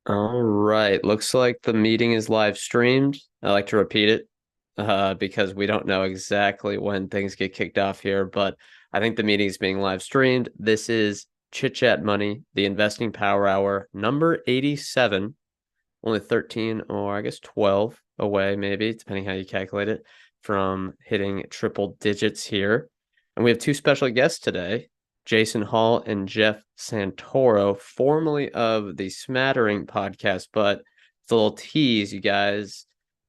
All right. Looks like the meeting is live streamed. I like to repeat it because we don't know exactly when things get kicked off here, but I think the meeting is being live streamed. This is Chit Chat Money, the Investing Power Hour, number 87, only 13 or I guess 12 away, maybe, depending how you calculate it, from hitting triple digits here. And we have two special guests today. Jason Hall and Jeff Santoro, formerly of the Smattering podcast, but it's a little tease. You guys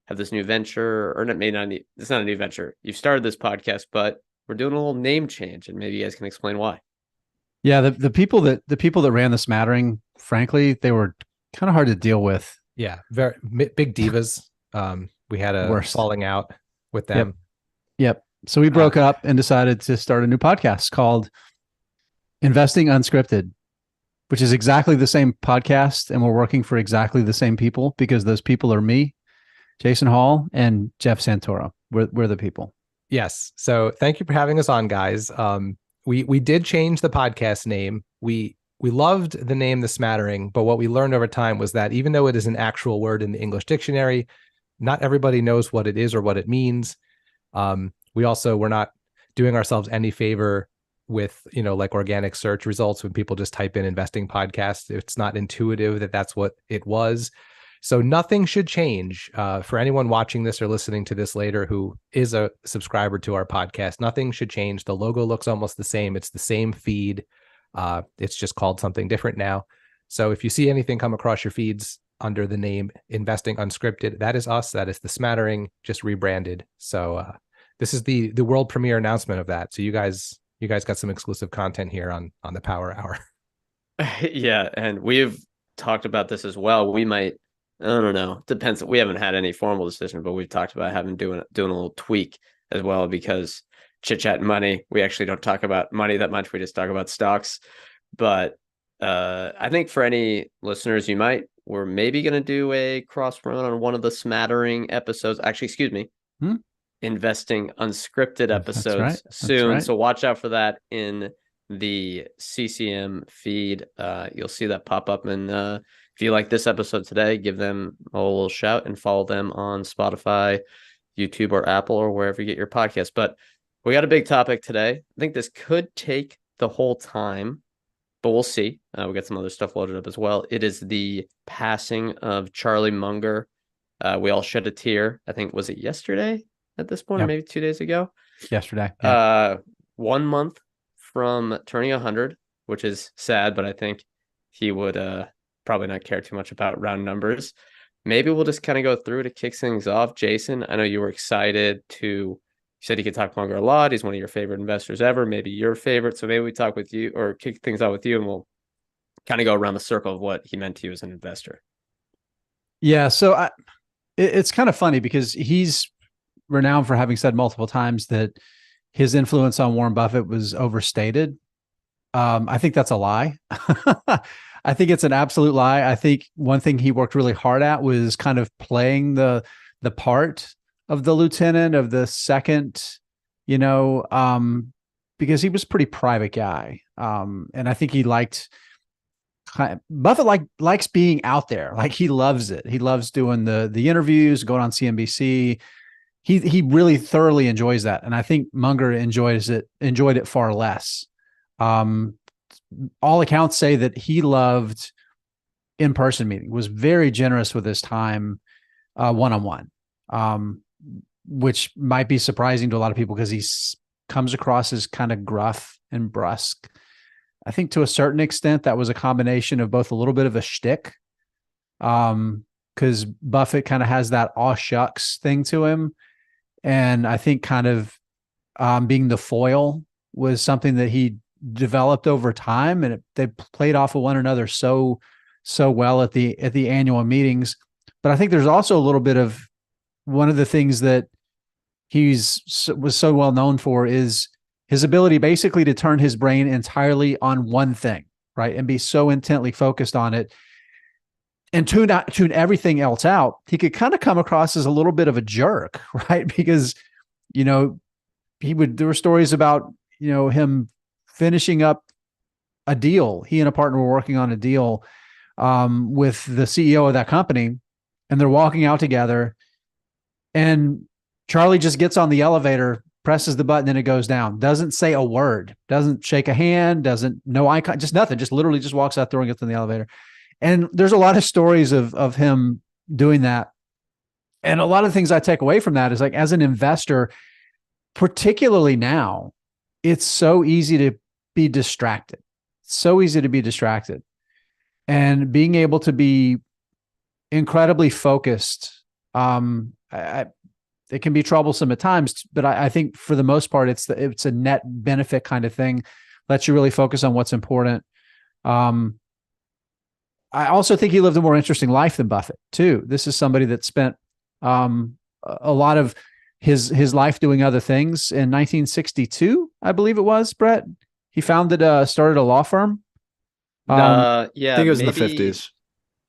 have this new venture, or it may not. It's not a new venture. You've started this podcast, but we're doing a little name change, and maybe you guys can explain why. Yeah, the people that ran the smattering, frankly, they were kind of hard to deal with. Yeah, very big divas. We had a Worst. falling out with Yep. them. Yep. So we broke up and decided to start a new podcast called Investing Unscripted, which is exactly the same podcast, and we're working for exactly the same people because those people are me, Jason Hall, and Jeff Santoro. We're the people. Yes. So thank you for having us on, guys. We did change the podcast name. We loved the name The Smattering, but what we learned over time was that even though it is an actual word in the English dictionary, not everybody knows what it is or what it means. We're not doing ourselves any favor with, like organic search results when people just type in investing podcast. It's not intuitive that that's what it was. So nothing should change for anyone watching this or listening to this later who is a subscriber to our podcast. Nothing should change. The logo looks almost the same. It's the same feed. It's just called something different now. So if you see anything come across your feeds under the name Investing Unscripted, that is us. That is The Smattering, just rebranded. So this is the world premiere announcement of that. So you guys got some exclusive content here on the Power Hour. Yeah, and we've talked about this as well. We might, I don't know, depends. We haven't had any formal decision, but we've talked about doing a little tweak as well because Chit Chat Money, we actually don't talk about money that much. We just talk about stocks. But I think for any listeners, we're maybe going to do a cross run on one of the Smattering episodes. Actually, excuse me, Investing Unscripted episodes soon. Right. So watch out for that in the CCM feed. You'll see that pop up. And if you like this episode today, give them a little shout and follow them on Spotify, YouTube, or Apple, or wherever you get your podcast. But we got a big topic today. I think this could take the whole time, but we'll see. We got some other stuff loaded up as well. It is the passing of Charlie Munger. We all shed a tear. I think, was it yesterday at this point, or maybe 2 days ago? Yesterday. Yeah. 1 month from turning 100, which is sad, but I think he would probably not care too much about round numbers. Maybe we'll just kind of go through to kick things off. Jason, I know you were excited you said you could talk Munger a lot. He's one of your favorite investors ever, maybe your favorite. So maybe we talk with you or kick things off with you, and we'll kind of go around the circle of what he meant to you as an investor. Yeah. So it's kind of funny because he's renowned for having said multiple times that his influence on Warren Buffett was overstated. I think that's a lie. I think it's an absolute lie. I think one thing he worked really hard at was kind of playing the part of the lieutenant, of the second, because he was a pretty private guy. And I think he Buffett likes being out there. Like, he loves it. He loves doing the interviews, going on CNBC. He really thoroughly enjoys that. And I think Munger enjoyed it far less. All accounts say that he loved in-person meeting, was very generous with his time one-on-one, which might be surprising to a lot of people because he comes across as kind of gruff and brusque. I think to a certain extent that was a combination of both a little bit of a shtick, because Buffett kind of has that aw shucks thing to him. And I think kind of being the foil was something that he developed over time, and they played off of one another so well at the annual meetings. But I think there's also a little bit of one of the things that was so well known for is his ability basically to turn his brain entirely on one thing, right? And be so intently focused on it and tune everything else out. He could kind of come across as a little bit of a jerk, right? Because, there were stories about, him finishing up a deal. He and a partner were working on a deal with the CEO of that company, and they're walking out together, and Charlie just gets on the elevator, presses the button, and it goes down. Doesn't say a word, doesn't shake a hand, doesn't no eye contact, just nothing. Just literally just walks out there and gets in the elevator. And there's a lot of stories of him doing that. And a lot of things I take away from that is like, as an investor, particularly now, it's so easy to be distracted. So easy to be distracted. And being able to be incredibly focused, it can be troublesome at times, but I think for the most part, it's a net benefit kind of thing. Lets you really focus on what's important. I also think he lived a more interesting life than Buffett too. This is somebody that spent a lot of his life doing other things. In 1962, I believe it was, Brett, he started a law firm. Yeah, I think it was in the maybe 50s.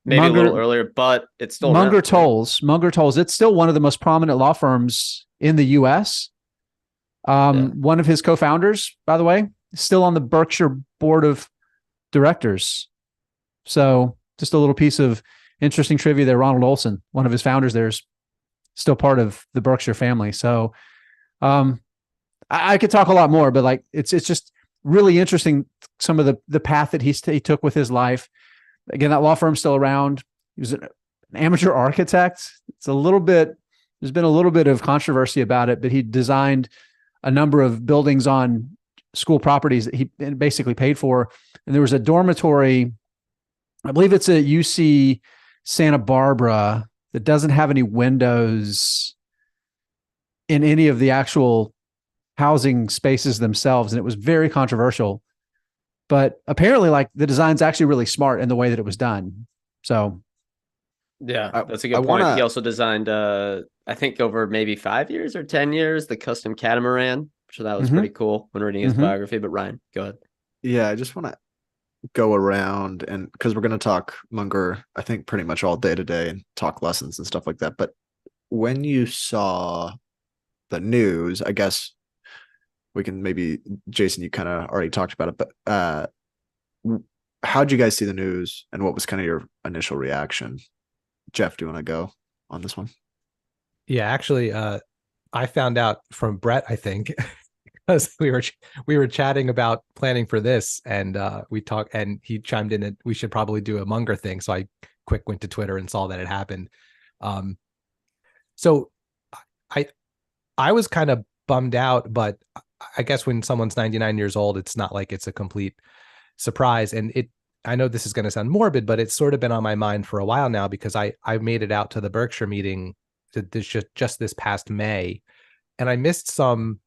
maybe a Munger- little earlier, but it's still Munger around, right? Tolles. It's still one of the most prominent law firms in the U.S. One of his co-founders, by the way, is still on the Berkshire board of directors. So just a little piece of interesting trivia there. Ronald Olson, one of his founders, there's still part of the Berkshire family. So I could talk a lot more, but like it's just really interesting some of the path that he took with his life. Again, that law firm's still around. He was an amateur architect. There's been a little bit of controversy about it, but he designed a number of buildings on school properties that he basically paid for. And there was a dormitory, I believe it's a UC Santa Barbara, that doesn't have any windows in any of the actual housing spaces themselves. And it was very controversial, but apparently like the design's actually really smart in the way that it was done. So Yeah, that's a good I point. wanna- He also designed, I think over maybe 5 years or 10 years, the custom catamaran. So that was Mhm. pretty cool when reading his Mhm. biography. But Ryan, go ahead. Yeah, I just want to go around, and because we're going to talk Munger, I think pretty much all day today, and talk lessons and stuff like that. But when you saw the news, I guess we can maybe, Jason, you kind of already talked about it, but how'd you guys see the news, and what was kind of your initial reaction? Jeff, do you want to go on this one? Yeah, actually, I found out from Brett, I think, because we were chatting about planning for this, and we talked, and he chimed in that we should probably do a Munger thing. So I quick went to Twitter and saw that it happened. So I was kind of bummed out, but I guess when someone's 99 years old, it's not like it's a complete surprise. And I know this is going to sound morbid, but it's sort of been on my mind for a while now, because I made it out to the Berkshire meeting just this past May, and I missed some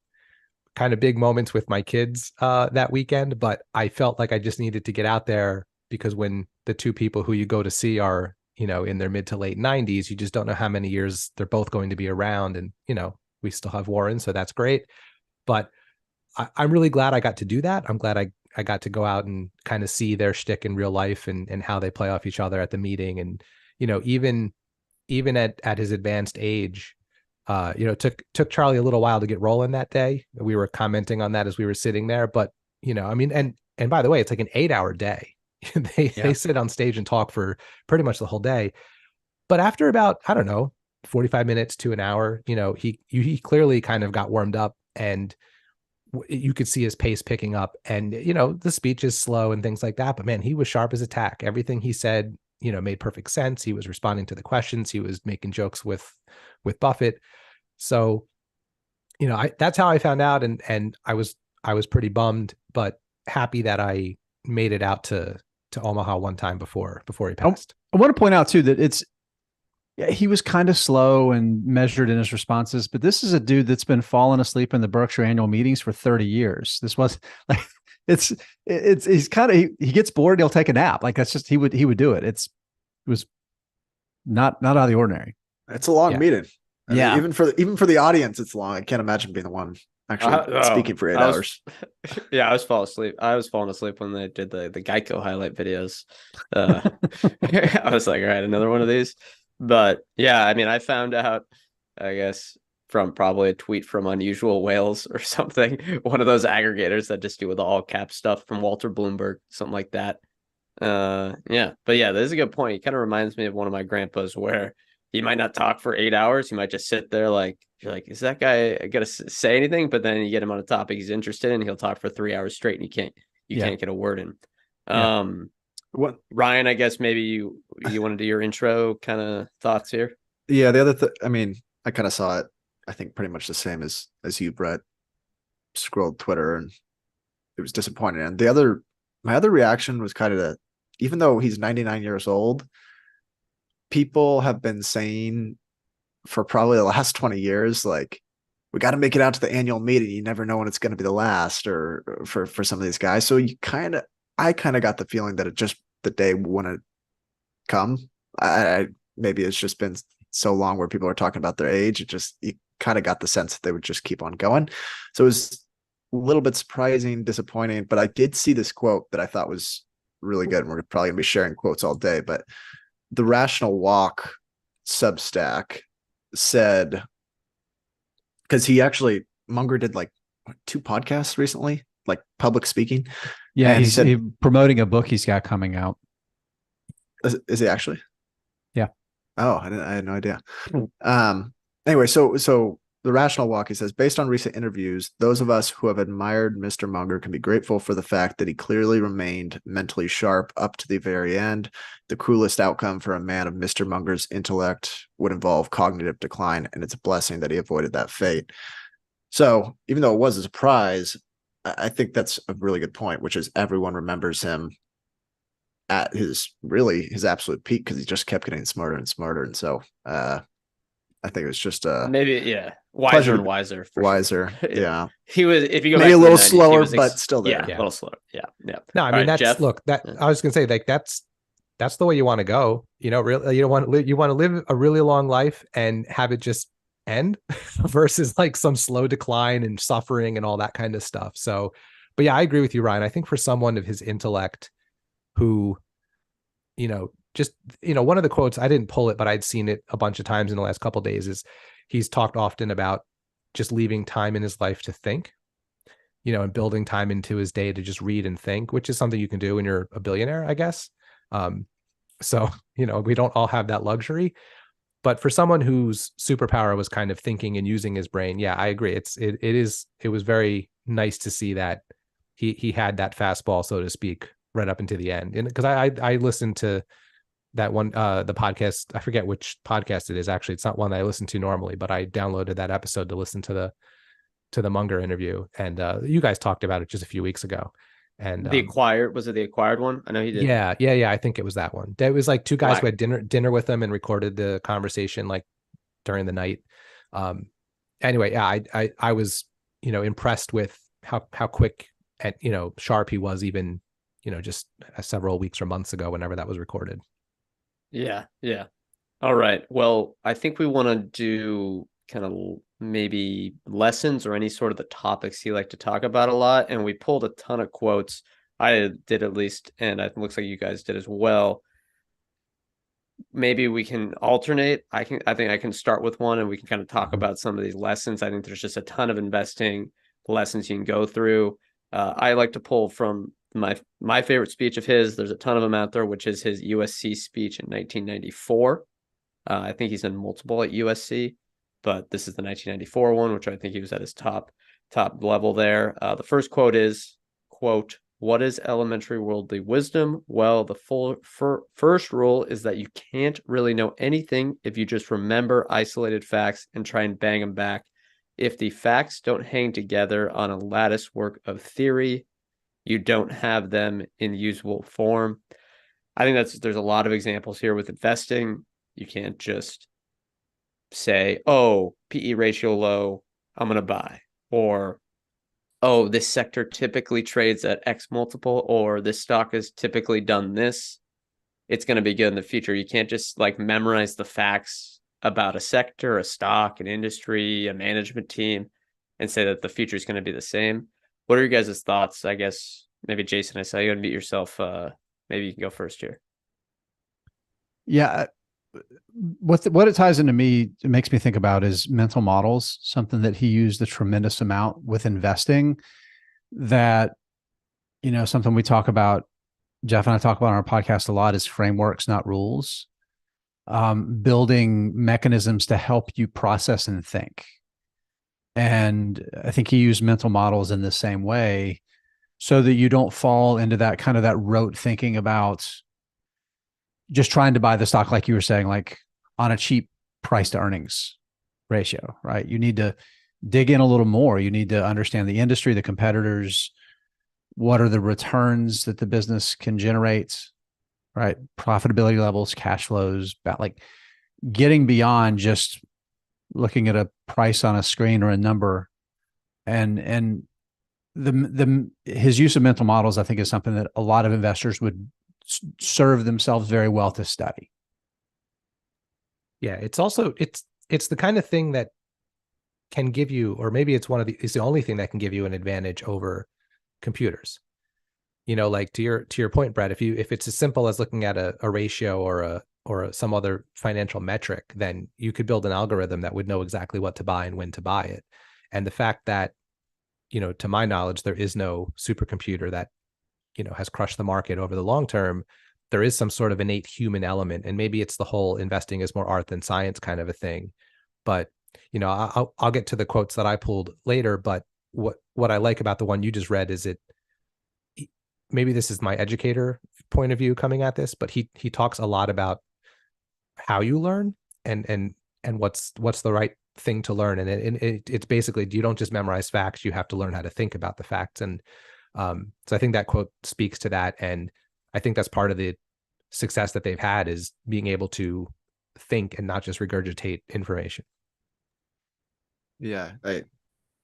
kind of big moments with my kids that weekend, but I felt like I just needed to get out there, because when the two people who you go to see are, in their mid to late 90s, you just don't know how many years they're both going to be around. And, we still have Warren, so that's great. But I'm really glad I got to do that. I'm glad I got to go out and kind of see their shtick in real life, and how they play off each other at the meeting. And, even at his advanced age, took Charlie a little while to get rolling that day. We were commenting on that as we were sitting there, but and by the way, it's like an 8-hour day. They sit on stage and talk for pretty much the whole day. But after about, I don't know, 45 minutes to an hour, he clearly kind of got warmed up, and you could see his pace picking up, and, the speech is slow and things like that, but man, he was sharp as a tack. Everything he said, made perfect sense. He was responding to the questions. He was making jokes with Buffett. So, that's how I found out. And I was pretty bummed, but happy that I made it out to Omaha one time before he passed. I want to point out too that he was kind of slow and measured in his responses, but this is a dude that's been falling asleep in the Berkshire annual meetings for 30 years. This was like, he's kind of, he gets bored, he'll take a nap. Like that's just, he would do it. It was not out of the ordinary. It's a long meeting. I mean, even for the audience, it's long. I can't imagine being the one actually speaking for 8 hours. Yeah, I was falling asleep. I was falling asleep when they did the Geico highlight videos. I was like, all right, another one of these. But yeah, I mean, I found out, I guess, from probably a tweet from Unusual Whales or something, one of those aggregators that just do with all cap stuff, from Walter Bloomberg, something like that. Yeah, but yeah, this is a good point. He kind of reminds me of one of my grandpas where he might not talk for 8 hours. He might just sit there like, you're like, is that guy gonna say anything? But then you get him on a topic he's interested in, he'll talk for 3 hours straight, and you Yeah. can't get a word in. Yeah. What? Ryan, I guess maybe you want to do your intro kind of thoughts here. Yeah, the other I mean, I kind of saw it. I think pretty much the same as you, Brett. Scrolled Twitter and it was disappointing. And my other reaction was kind of that, even though he's 99 years old, people have been saying for probably the last 20 years, like, we got to make it out to the annual meeting. You never know when it's going to be the last, or for some of these guys. So I kind of got the feeling that it just the day wouldn't come. I maybe it's just been so long where people are talking about their age. You kind of got the sense that they would just keep on going. So it was a little bit surprising, disappointing, but I did see this quote that I thought was really good. And we're probably gonna be sharing quotes all day, but the Rational Walk Substack said, because Munger did like 2 podcasts recently, like public speaking. Yeah, and he's promoting a book he's got coming out. Is he actually? Yeah. Oh, I had no idea. Anyway, so the Rational Walk, he says, based on recent interviews, those of us who have admired Mr. Munger can be grateful for the fact that he clearly remained mentally sharp up to the very end. The cruelest outcome for a man of Mr. Munger's intellect would involve cognitive decline, and it's a blessing that he avoided that fate. So even though it was a surprise, I think that's a really good point, which is everyone remembers him at his absolute peak because he just kept getting smarter and smarter. And so I think it was just maybe wiser and wiser. Wiser, sure. yeah. He was, if you go maybe back a to little the 90s, slower, but still there. Yeah, a little slower. Yeah. No, I mean, right, Jeff? look, I was gonna say, like, that's the way you want to go. You know, really, you want to live a really long life and have it just end versus like some slow decline and suffering and all that kind of stuff. So, but yeah, I agree with you, Ryan. I think for someone of his intellect who, one of the quotes, I didn't pull it, but I'd seen it a bunch of times in the last couple of days, is he's talked often about just leaving time in his life to think, and building time into his day to just read and think, which is something you can do when you're a billionaire, I guess. So, we don't all have that luxury, but for someone whose superpower was kind of thinking and using his brain, yeah, I agree. It was very nice to see that he had that fastball, so to speak, right up into the end. And because I listened to that one, the podcast, I forget which podcast it is. Actually, it's not one that I listen to normally, but I downloaded that episode to listen to the Munger interview. And you guys talked about it just a few weeks ago. And was it the Acquired one? I know he did. Yeah. I think it was that one. There was like 2 guys who had dinner with him and recorded the conversation like during the night. Anyway, yeah, I was, impressed with how quick and, sharp he was, even, just several weeks or months ago, whenever that was recorded. Yeah. All right. Well, I think we want to do kind of maybe lessons or any sort of the topics he liked to talk about a lot. And we pulled a ton of quotes. I did, at least, and it looks like you guys did as well. Maybe we can alternate. I think I can start with one and we can kind of talk about some of these lessons. I think there's just a ton of investing lessons you can go through. I like to pull from my favorite speech of his. There's a ton of them out there, which is his USC speech in 1994. I think he's done multiple at USC, but this is the 1994 one, which I think he was at his top level there. The first quote is, quote, "What is elementary worldly wisdom? Well, the first rule is that you can't really know anything if you just remember isolated facts and try and bang them back. If the facts don't hang together on a lattice work of theory, you don't have them in usable form." I think there's a lot of examples here with investing. You can't just say, oh, PE ratio low, I'm going to buy. Or, oh, this sector typically trades at X multiple, or this stock has typically done this. It's going to be good in the future. You can't just like memorize the facts about a sector, a stock, an industry, a management team, and say that the future is going to be the same. What are your guys' thoughts? I guess maybe Jason, I saw you unmute yourself. Maybe you can go first here. Yeah. What it ties into me, it makes me think about is mental models, something that he used a tremendous amount with investing, that, something we talk about Jeff and I talk about on our podcast a lot is frameworks, not rules. Building mechanisms to help you process and think. And I think he used mental models in the same way so that you don't fall into that kind of that rote thinking about just trying to buy the stock, like you were saying, like on a cheap price to earnings ratio, right? You need to dig in a little more. You need to understand the industry, the competitors, what are the returns that the business can generate, right? Profitability levels, cash flows, like getting beyond just looking at a price on a screen or a number. And his use of mental models, I think, is something that a lot of investors would serve themselves very well to study. Yeah, it's also it's the kind of thing that can give you, or maybe it's the only thing that can give you an advantage over computers. Like to your point, Brett, if it's as simple as looking at a ratio or some other financial metric, then you could build an algorithm that would know exactly what to buy and when to buy it. And the fact that, to my knowledge, there is no supercomputer that, has crushed the market over the long term. There is some sort of innate human element, and maybe it's the whole investing is more art than science kind of a thing. But, I'll get to the quotes that I pulled later. But what I like about the one you just read is maybe this is my educator point of view coming at this, but he talks a lot about how you learn and what's the right thing to learn. And it's basically, you don't just memorize facts, you have to learn how to think about the facts. And so I think that quote speaks to that. And I think that's part of the success that they've had, is being able to think and not just regurgitate information. Yeah, I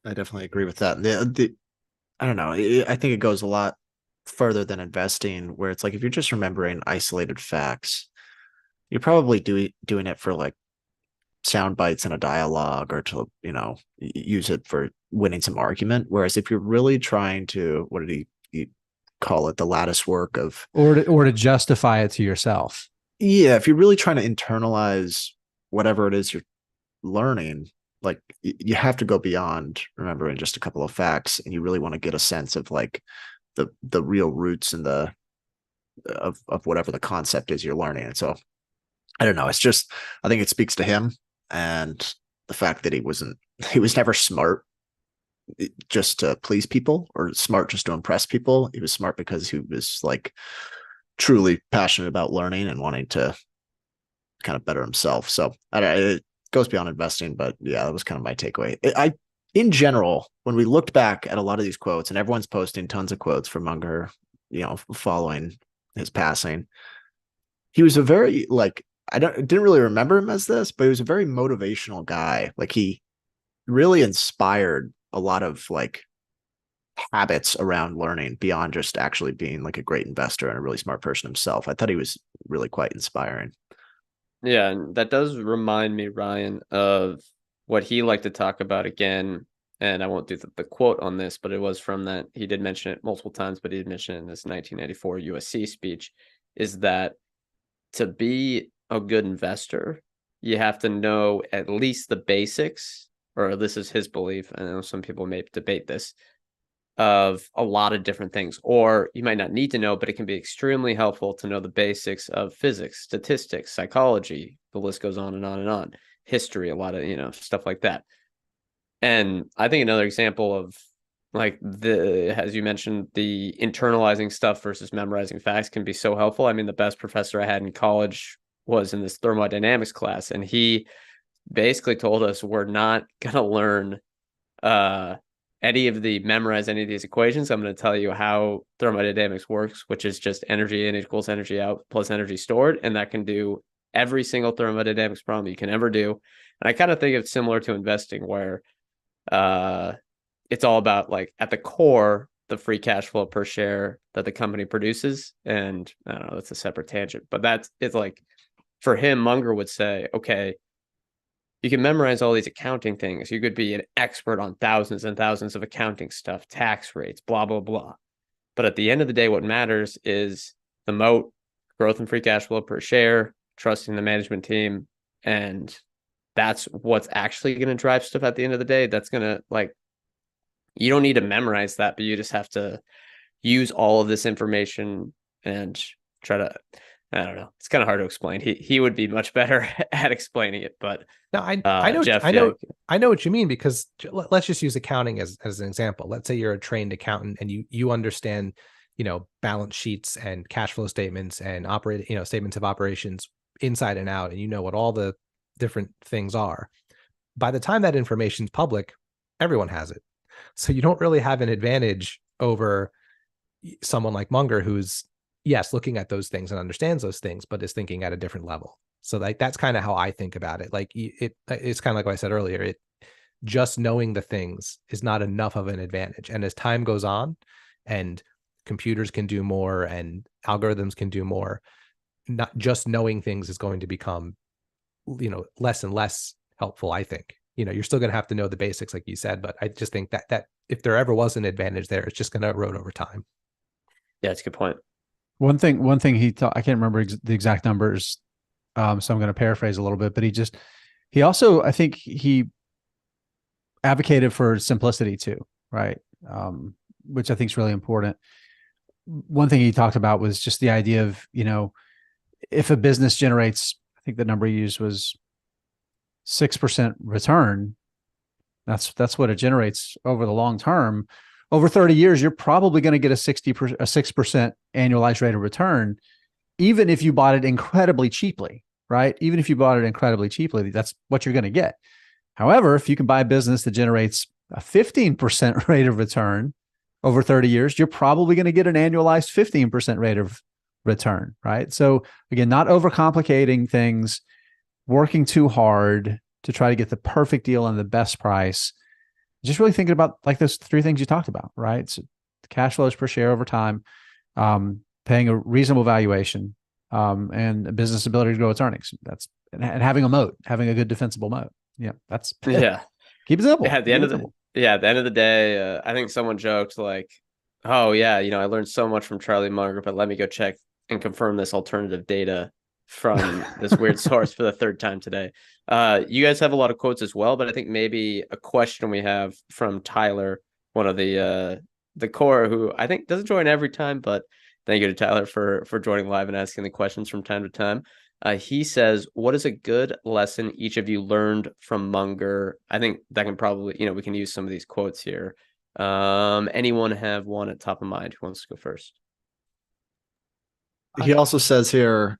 definitely agree with that. I don't know. I think it goes a lot further than investing, where it's like, if you're just remembering isolated facts, you're probably doing it for like sound bites in a dialogue, or to, use it for winning some argument. Whereas if you're really trying to, what did he call it? The lattice work of, or to justify it to yourself. Yeah. If you're really trying to internalize whatever it is you're learning, like you have to go beyond remembering just a couple of facts, and you really want to get a sense of like the real roots and of whatever the concept is you're learning. And so I don't know. It's just, I think it speaks to him, and the fact that he was never smart just to please people, or smart just to impress people. He was smart because he was like truly passionate about learning and wanting to kind of better himself. So I don't know, it goes beyond investing, but yeah, that was kind of my takeaway. In general, when we looked back at a lot of these quotes, and everyone's posting tons of quotes from Munger, following his passing, he was a very, like, didn't really remember him as this, but he was a very motivational guy. Like, he really inspired a lot of like habits around learning beyond just actually being like a great investor and a really smart person himself. I thought he was really quite inspiring. Yeah, and that does remind me, Ryan, of what he liked to talk about again. And I won't do the quote on this, but it was from that. He did mention it multiple times, but he did mention it in this 1994 USC speech, is that to be a good investor, you have to know at least the basics, or this is his belief. I know some people may debate this, of a lot of different things, or you might not need to know, but it can be extremely helpful to know the basics of physics, statistics, psychology. The list goes on and on and on. History, a lot of, stuff like that. And I think another example of, like, as you mentioned, the internalizing stuff versus memorizing facts can be so helpful. I mean, the best professor I had in college was in this thermodynamics class, and he basically told us we're not going to learn memorize any of these equations. I'm going to tell you how thermodynamics works, which is just energy in equals energy out plus energy stored. And that can do every single thermodynamics problem you can ever do. And I kind of think it's similar to investing, where it's all about, like, at the core, the free cash flow per share that the company produces. And I don't know, that's a separate tangent, but it's like, for him, Munger would say, okay, you can memorize all these accounting things. You could be an expert on thousands and thousands of accounting stuff, tax rates, blah, blah, blah. But at the end of the day, what matters is the moat, growth and free cash flow per share, trusting the management team. And that's what's actually going to drive stuff at the end of the day. That's going to, like, you don't need to memorize that, but you just have to use all of this information and try to, I don't know. It's kind of hard to explain. He would be much better at explaining it, but No, I know, Jeff, I know what you mean, because let's just use accounting as an example. Let's say you're a trained accountant and you understand, balance sheets and cash flow statements and statements of operations inside and out, and you know what all the different things are. By the time that information's public, everyone has it. So you don't really have an advantage over someone like Munger, who's, yes, looking at those things and understands those things, but is thinking at a different level. So like, that's kind of how I think about it. Like it's kind of like what I said earlier, just knowing the things is not enough of an advantage. And as time goes on and computers can do more and algorithms can do more, not just knowing things is going to become, less and less helpful, I think. You're still going to have to know the basics, like you said, but I just think that if there ever was an advantage there, it's just going to erode over time. Yeah, it's a good point. One thing he taught, I can't remember the exact numbers, so I'm going to paraphrase a little bit, but he also, I think he advocated for simplicity too, right? Which I think is really important. One thing he talked about was just the idea of, if a business generates, I think the number he used was 6% return, that's what it generates over the long term. Over 30 years, you're probably going to get a 6% annualized rate of return, even if you bought it incredibly cheaply, right? Even if you bought it incredibly cheaply, that's what you're going to get. However, if you can buy a business that generates a 15% rate of return over 30 years, you're probably going to get an annualized 15% rate of return, right? So again, not overcomplicating things, working too hard to try to get the perfect deal and the best price. Just really thinking about like those three things you talked about, right? So the cash flows per share over time, paying a reasonable valuation, and a business ability to grow its earnings. And having a moat, having a good defensible moat. Yeah, that's yeah. Keep it simple. Yeah, at the end of the day, I think someone joked like, "Oh yeah, I learned so much from Charlie Munger, but let me go check and confirm this alternative data from this weird source for the third time today." You guys have a lot of quotes as well, but I think maybe a question we have from Tyler, one of the core, who I think doesn't join every time, but thank you to Tyler for joining live and asking the questions from time to time. He says, "What is a good lesson each of you learned from Munger?" I think that can probably, we can use some of these quotes here. Anyone have one at top of mind? Who wants to go first? He also says here,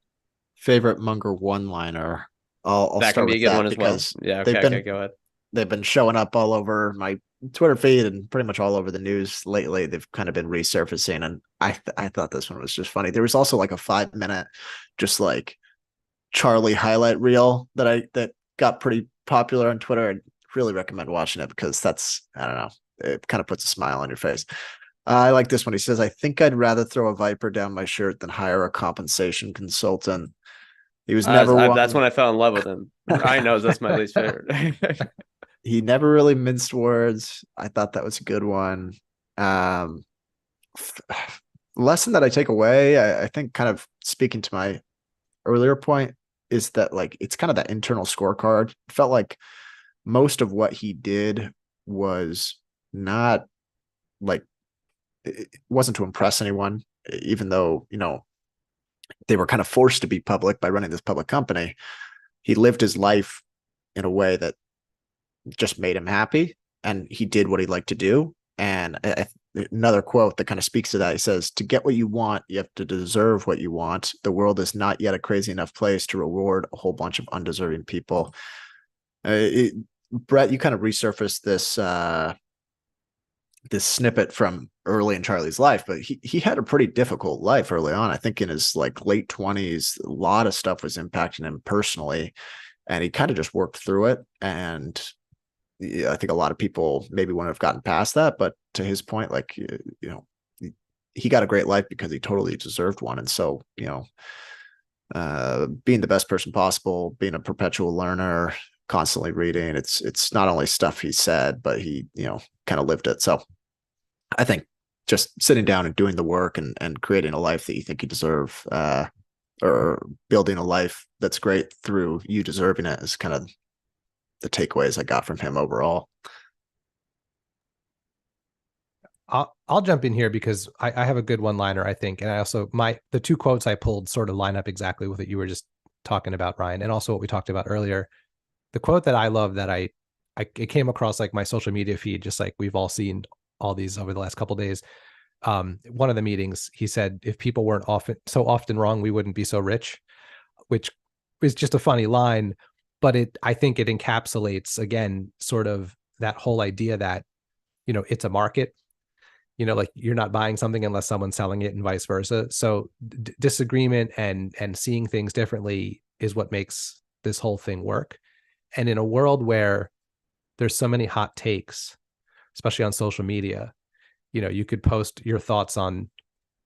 favorite Munger one-liner. I'll That can start be a with good that one as well. because Yeah, they've okay, go ahead. they've been showing up all over my Twitter feed and pretty much all over the news lately. They've kind of been resurfacing, and I thought this one was just funny. There was also like a 5-minute, just like Charlie highlight reel that got pretty popular on Twitter. I'd really recommend watching it because I don't know, it kind of puts a smile on your face. I like this one. He says, "I think I'd rather throw a viper down my shirt than hire a compensation consultant." He was never one. That's when I fell in love with him. Ryan knows that's my least favorite. He never really minced words. I thought that was a good one. Lesson that I take away, I think, kind of speaking to my earlier point, is that like it's kind of that internal scorecard. It felt like most of what he did was not like, it wasn't to impress anyone, even though they were kind of forced to be public by running this public company. He lived his life in a way that just made him happy, and he did what he liked to do. And another quote that kind of speaks to that, he says, "To get what you want, you have to deserve what you want. The world is not yet a crazy enough place to reward a whole bunch of undeserving people." Brett, you kind of resurfaced this snippet from early in Charlie's life, but he had a pretty difficult life early on. I think in his like late 20s, a lot of stuff was impacting him personally, and he kind of just worked through it. And I think a lot of people maybe wouldn't have gotten past that, but to his point, like, he got a great life because he totally deserved one. And so, being the best person possible, being a perpetual learner, constantly reading, it's not only stuff he said, but he, kind of lived it. So I think just sitting down and doing the work and creating a life that you think you deserve, or building a life that's great through you deserving it, is kind of the takeaways I got from him overall. I'll jump in here because I have a good one-liner, I think. And I also, the two quotes I pulled sort of line up exactly with what you were just talking about, Ryan, and also what we talked about earlier. The quote that I love that it came across like my social media feed, just like we've all seen all these over the last couple of days. One of the meetings, he said, if people weren't so often wrong, we wouldn't be so rich, which is just a funny line, but I think it encapsulates, again, sort of that whole idea that, it's a market, like you're not buying something unless someone's selling it and vice versa. So disagreement and seeing things differently is what makes this whole thing work. And in a world where there's so many hot takes, especially on social media, you could post your thoughts on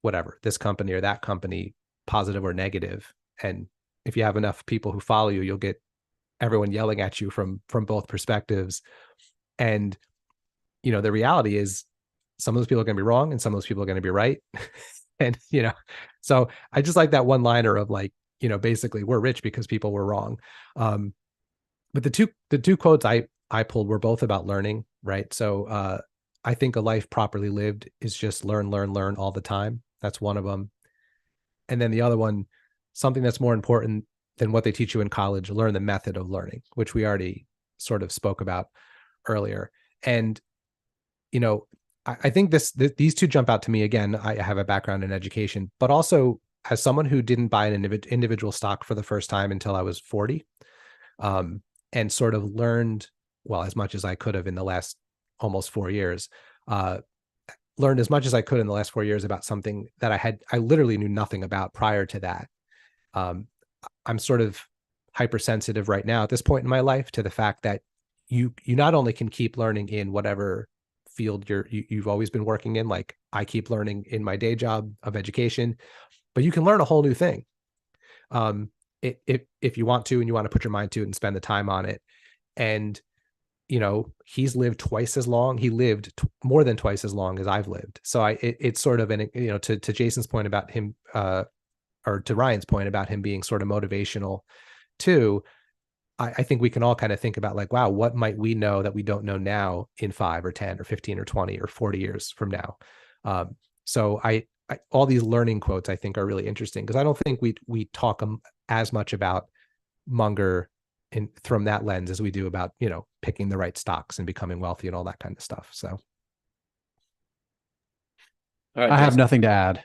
whatever, this company or that company, positive or negative. And if you have enough people who follow you, you'll get everyone yelling at you from both perspectives. And, the reality is some of those people are going to be wrong and some of those people are going to be right. And, so I just like that one liner of like, basically we're rich because people were wrong. But the two quotes I pulled were both about learning, right? So I think a life properly lived is just learn all the time. That's one of them. And then the other one, something that's more important than what they teach you in college, learn the method of learning, which we already sort of spoke about earlier. And, I think these two jump out to me. Again, I have a background in education, but also as someone who didn't buy an individual stock for the first time until I was 40, and sort of learned, well, as much as I could have in the last almost 4 years, learned as much as I could in the last 4 years about something that I literally knew nothing about prior to that. I'm sort of hypersensitive right now at this point in my life to the fact that you not only can keep learning in whatever field you've always been working in, like I keep learning in my day job of education, but you can learn a whole new thing. If you want to, and you want to put your mind to it and spend the time on it. And, he's lived twice as long. He lived more than twice as long as I've lived. So it's sort of to Jason's point about him, or to Ryan's point about him being sort of motivational too. I think we can all kind of think about like, wow, what might we know that we don't know now in 5 or 10 or 15 or 20 or 40 years from now? So all these learning quotes I think are really interesting because I don't think we talk as much about Munger from that lens as we do about, picking the right stocks and becoming wealthy and all that kind of stuff. So. All right, I have nothing to add.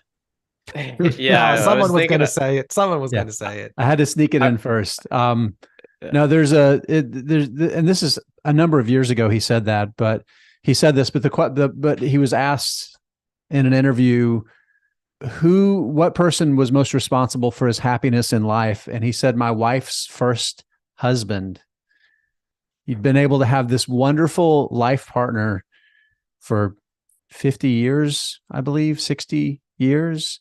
Yeah, someone was going to say it. Someone was going to say it. I had to sneak it in first. No, there's and this is a number of years ago he said that, but he said this, but he was asked in an interview what person was most responsible for his happiness in life, and he said, my wife's first husband. He'd been able to have this wonderful life partner for 50 years, I believe, 60 years.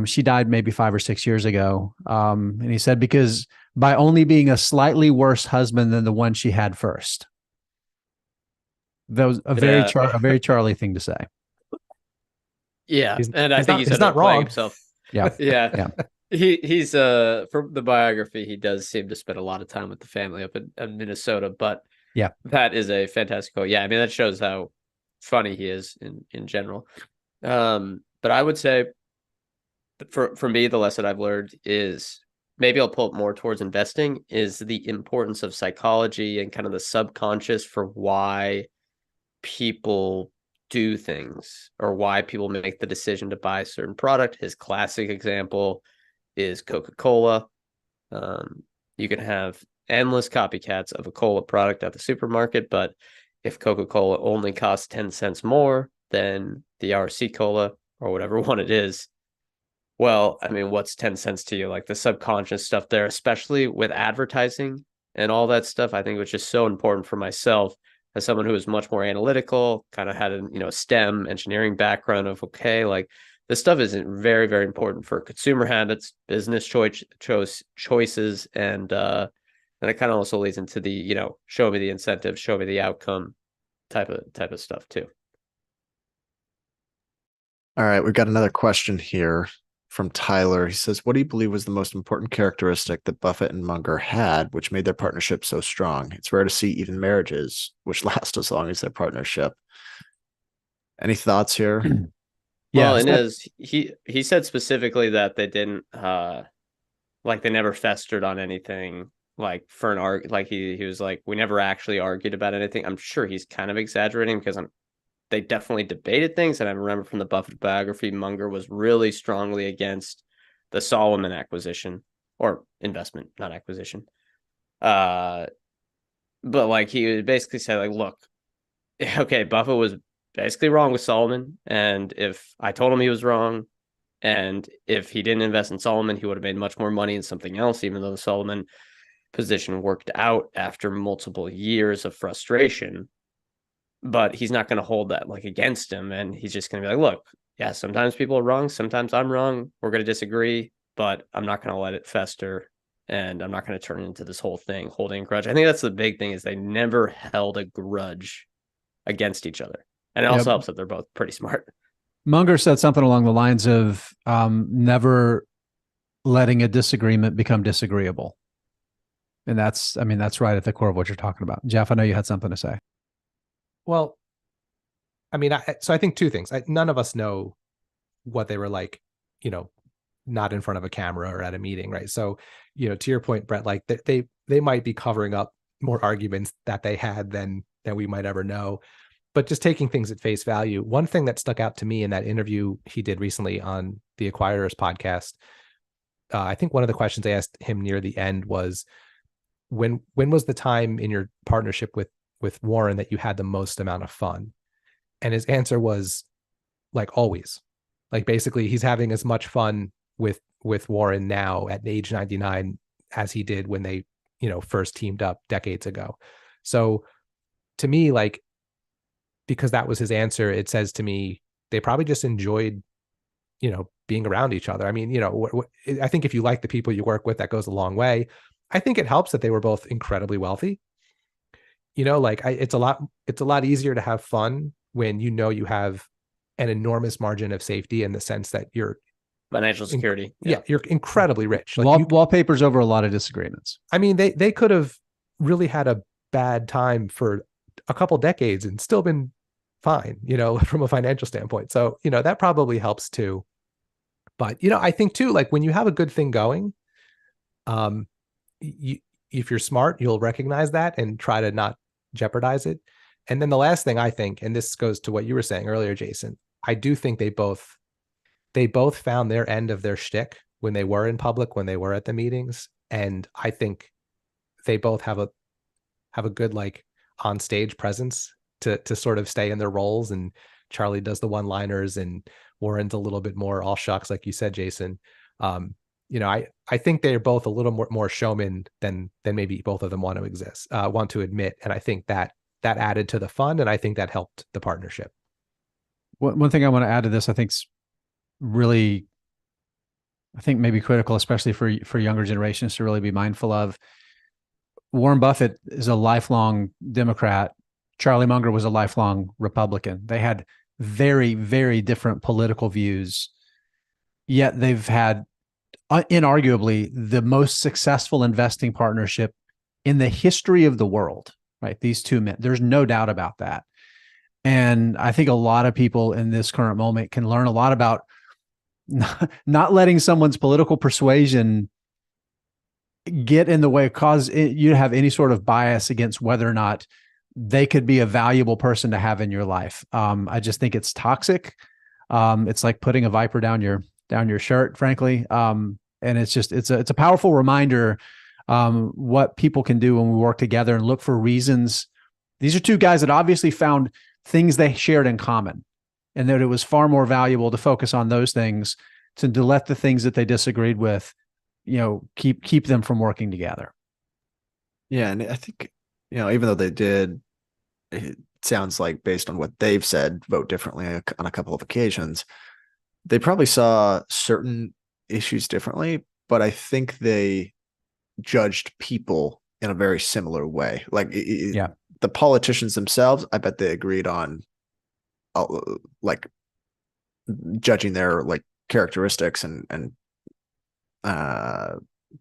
She died maybe 5 or 6 years ago. And he said, because by only being a slightly worse husband than the one she had first. That was a very Charlie thing to say. Yeah. And I think he's not wrong himself. Yeah. Yeah. He's from the biography, he does seem to spend a lot of time with the family up in Minnesota, but yeah, that is a fantastic quote. Yeah. I mean, that shows how funny he is in general. But I would say for me, the lesson I've learned is, maybe I'll pull it more towards investing, is the importance of psychology and kind of the subconscious for why people do things or why people make the decision to buy a certain product. His classic example is Coca-Cola. You can have endless copycats of a cola product at the supermarket, but if Coca-Cola only costs 10 cents more than the RC Cola or whatever one it is, well, I mean, what's 10 cents to you? Like the subconscious stuff there, especially with advertising and all that stuff, I think it was just so important for myself as someone who was much more analytical, kind of had a STEM engineering background of, okay, like this stuff is very, very important for consumer habits, business choices, and it kind of also leads into the, show me the incentive, show me the outcome type of stuff too. All right, we've got another question here from Tyler. He says, what do you believe was the most important characteristic that Buffett and Munger had, which made their partnership so strong? It's rare to see even marriages which last as long as their partnership. Any thoughts here? Well, Yeah. and as he said specifically that they didn't like they never festered on anything like for an like he was like we never actually argued about anything. I'm sure he's kind of exaggerating because they definitely debated things, and I remember from the Buffett biography, Munger was really strongly against the Solomon acquisition or investment, not acquisition. But like he would basically say like, look, okay, Buffett was basically wrong with Solomon, and if I told him he was wrong, and if he didn't invest in Solomon, he would have made much more money in something else, even though the Solomon position worked out after multiple years of frustration. But he's not going to hold that like against him, and he's just going to be like, look, yeah, sometimes people are wrong, sometimes I'm wrong. We're going to disagree, but I'm not going to let it fester, and I'm not going to turn it into this whole thing holding a grudge. I think that's the big thing is they never held a grudge against each other, and it Yep. also helps that they're both pretty smart. Munger said something along the lines of never letting a disagreement become disagreeable. And that's right at the core of what you're talking about. Jeff, I know you had something to say. Well, I mean, so I think two things. None of us know what they were like, not in front of a camera or at a meeting, right? So, to your point, Brett, like they might be covering up more arguments that they had than we might ever know. But just taking things at face value, one thing that stuck out to me in that interview he did recently on the Acquirers podcast, I think one of the questions I asked him near the end was, when was the time in your partnership with Warren that you had the most amount of fun? And his answer was like always. Like basically he's having as much fun with Warren now at age 99 as he did when they, first teamed up decades ago. So to me, like, because that was his answer, it says to me they probably just enjoyed, being around each other. I mean, I think if you like the people you work with, that goes a long way. I think it helps that they were both incredibly wealthy. Like it's a lot easier to have fun when you have an enormous margin of safety in the sense that you're Financial security. you're incredibly rich. Like wallpaper's over a lot of disagreements. I mean, they could have really had a bad time for a couple decades and still been fine, from a financial standpoint. So, that probably helps too. But, I think too, like when you have a good thing going, if you're smart, you'll recognize that and try to not jeopardize it. And then the last thing I think, and this goes to what you were saying earlier, Jason, I do think they both found their end of their shtick when they were in public, when they were at the meetings. And I think they both have a good, like, on stage presence to sort of stay in their roles. And Charlie does the one-liners and Warren's a little bit more all shucks, like you said, Jason. I think they're both a little more showman than maybe both of them want to admit. And I think that added to the fun, and I think that helped the partnership. One thing I want to add to this, I think maybe critical, especially for younger generations to really be mindful of. Warren Buffett is a lifelong Democrat. Charlie Munger was a lifelong Republican. They had very, very different political views, yet they've had inarguably the most successful investing partnership in the history of the world, right? These two men, there's no doubt about that. And I think a lot of people in this current moment can learn a lot about not letting someone's political persuasion get in the way, cause you to have any sort of bias against whether or not they could be a valuable person to have in your life. I just think it's toxic. It's like putting a viper down your shirt, frankly. And it's a powerful reminder what people can do when we work together and look for reasons. These are two guys that obviously found things they shared in common, and that it was far more valuable to focus on those things than to let the things that they disagreed with, keep them from working together. Yeah, and I think, even though they did, it sounds like based on what they've said, vote differently on a couple of occasions, they probably saw certain issues differently, but I think they judged people in a very similar way. Like the politicians themselves, I bet they agreed on like judging their like characteristics and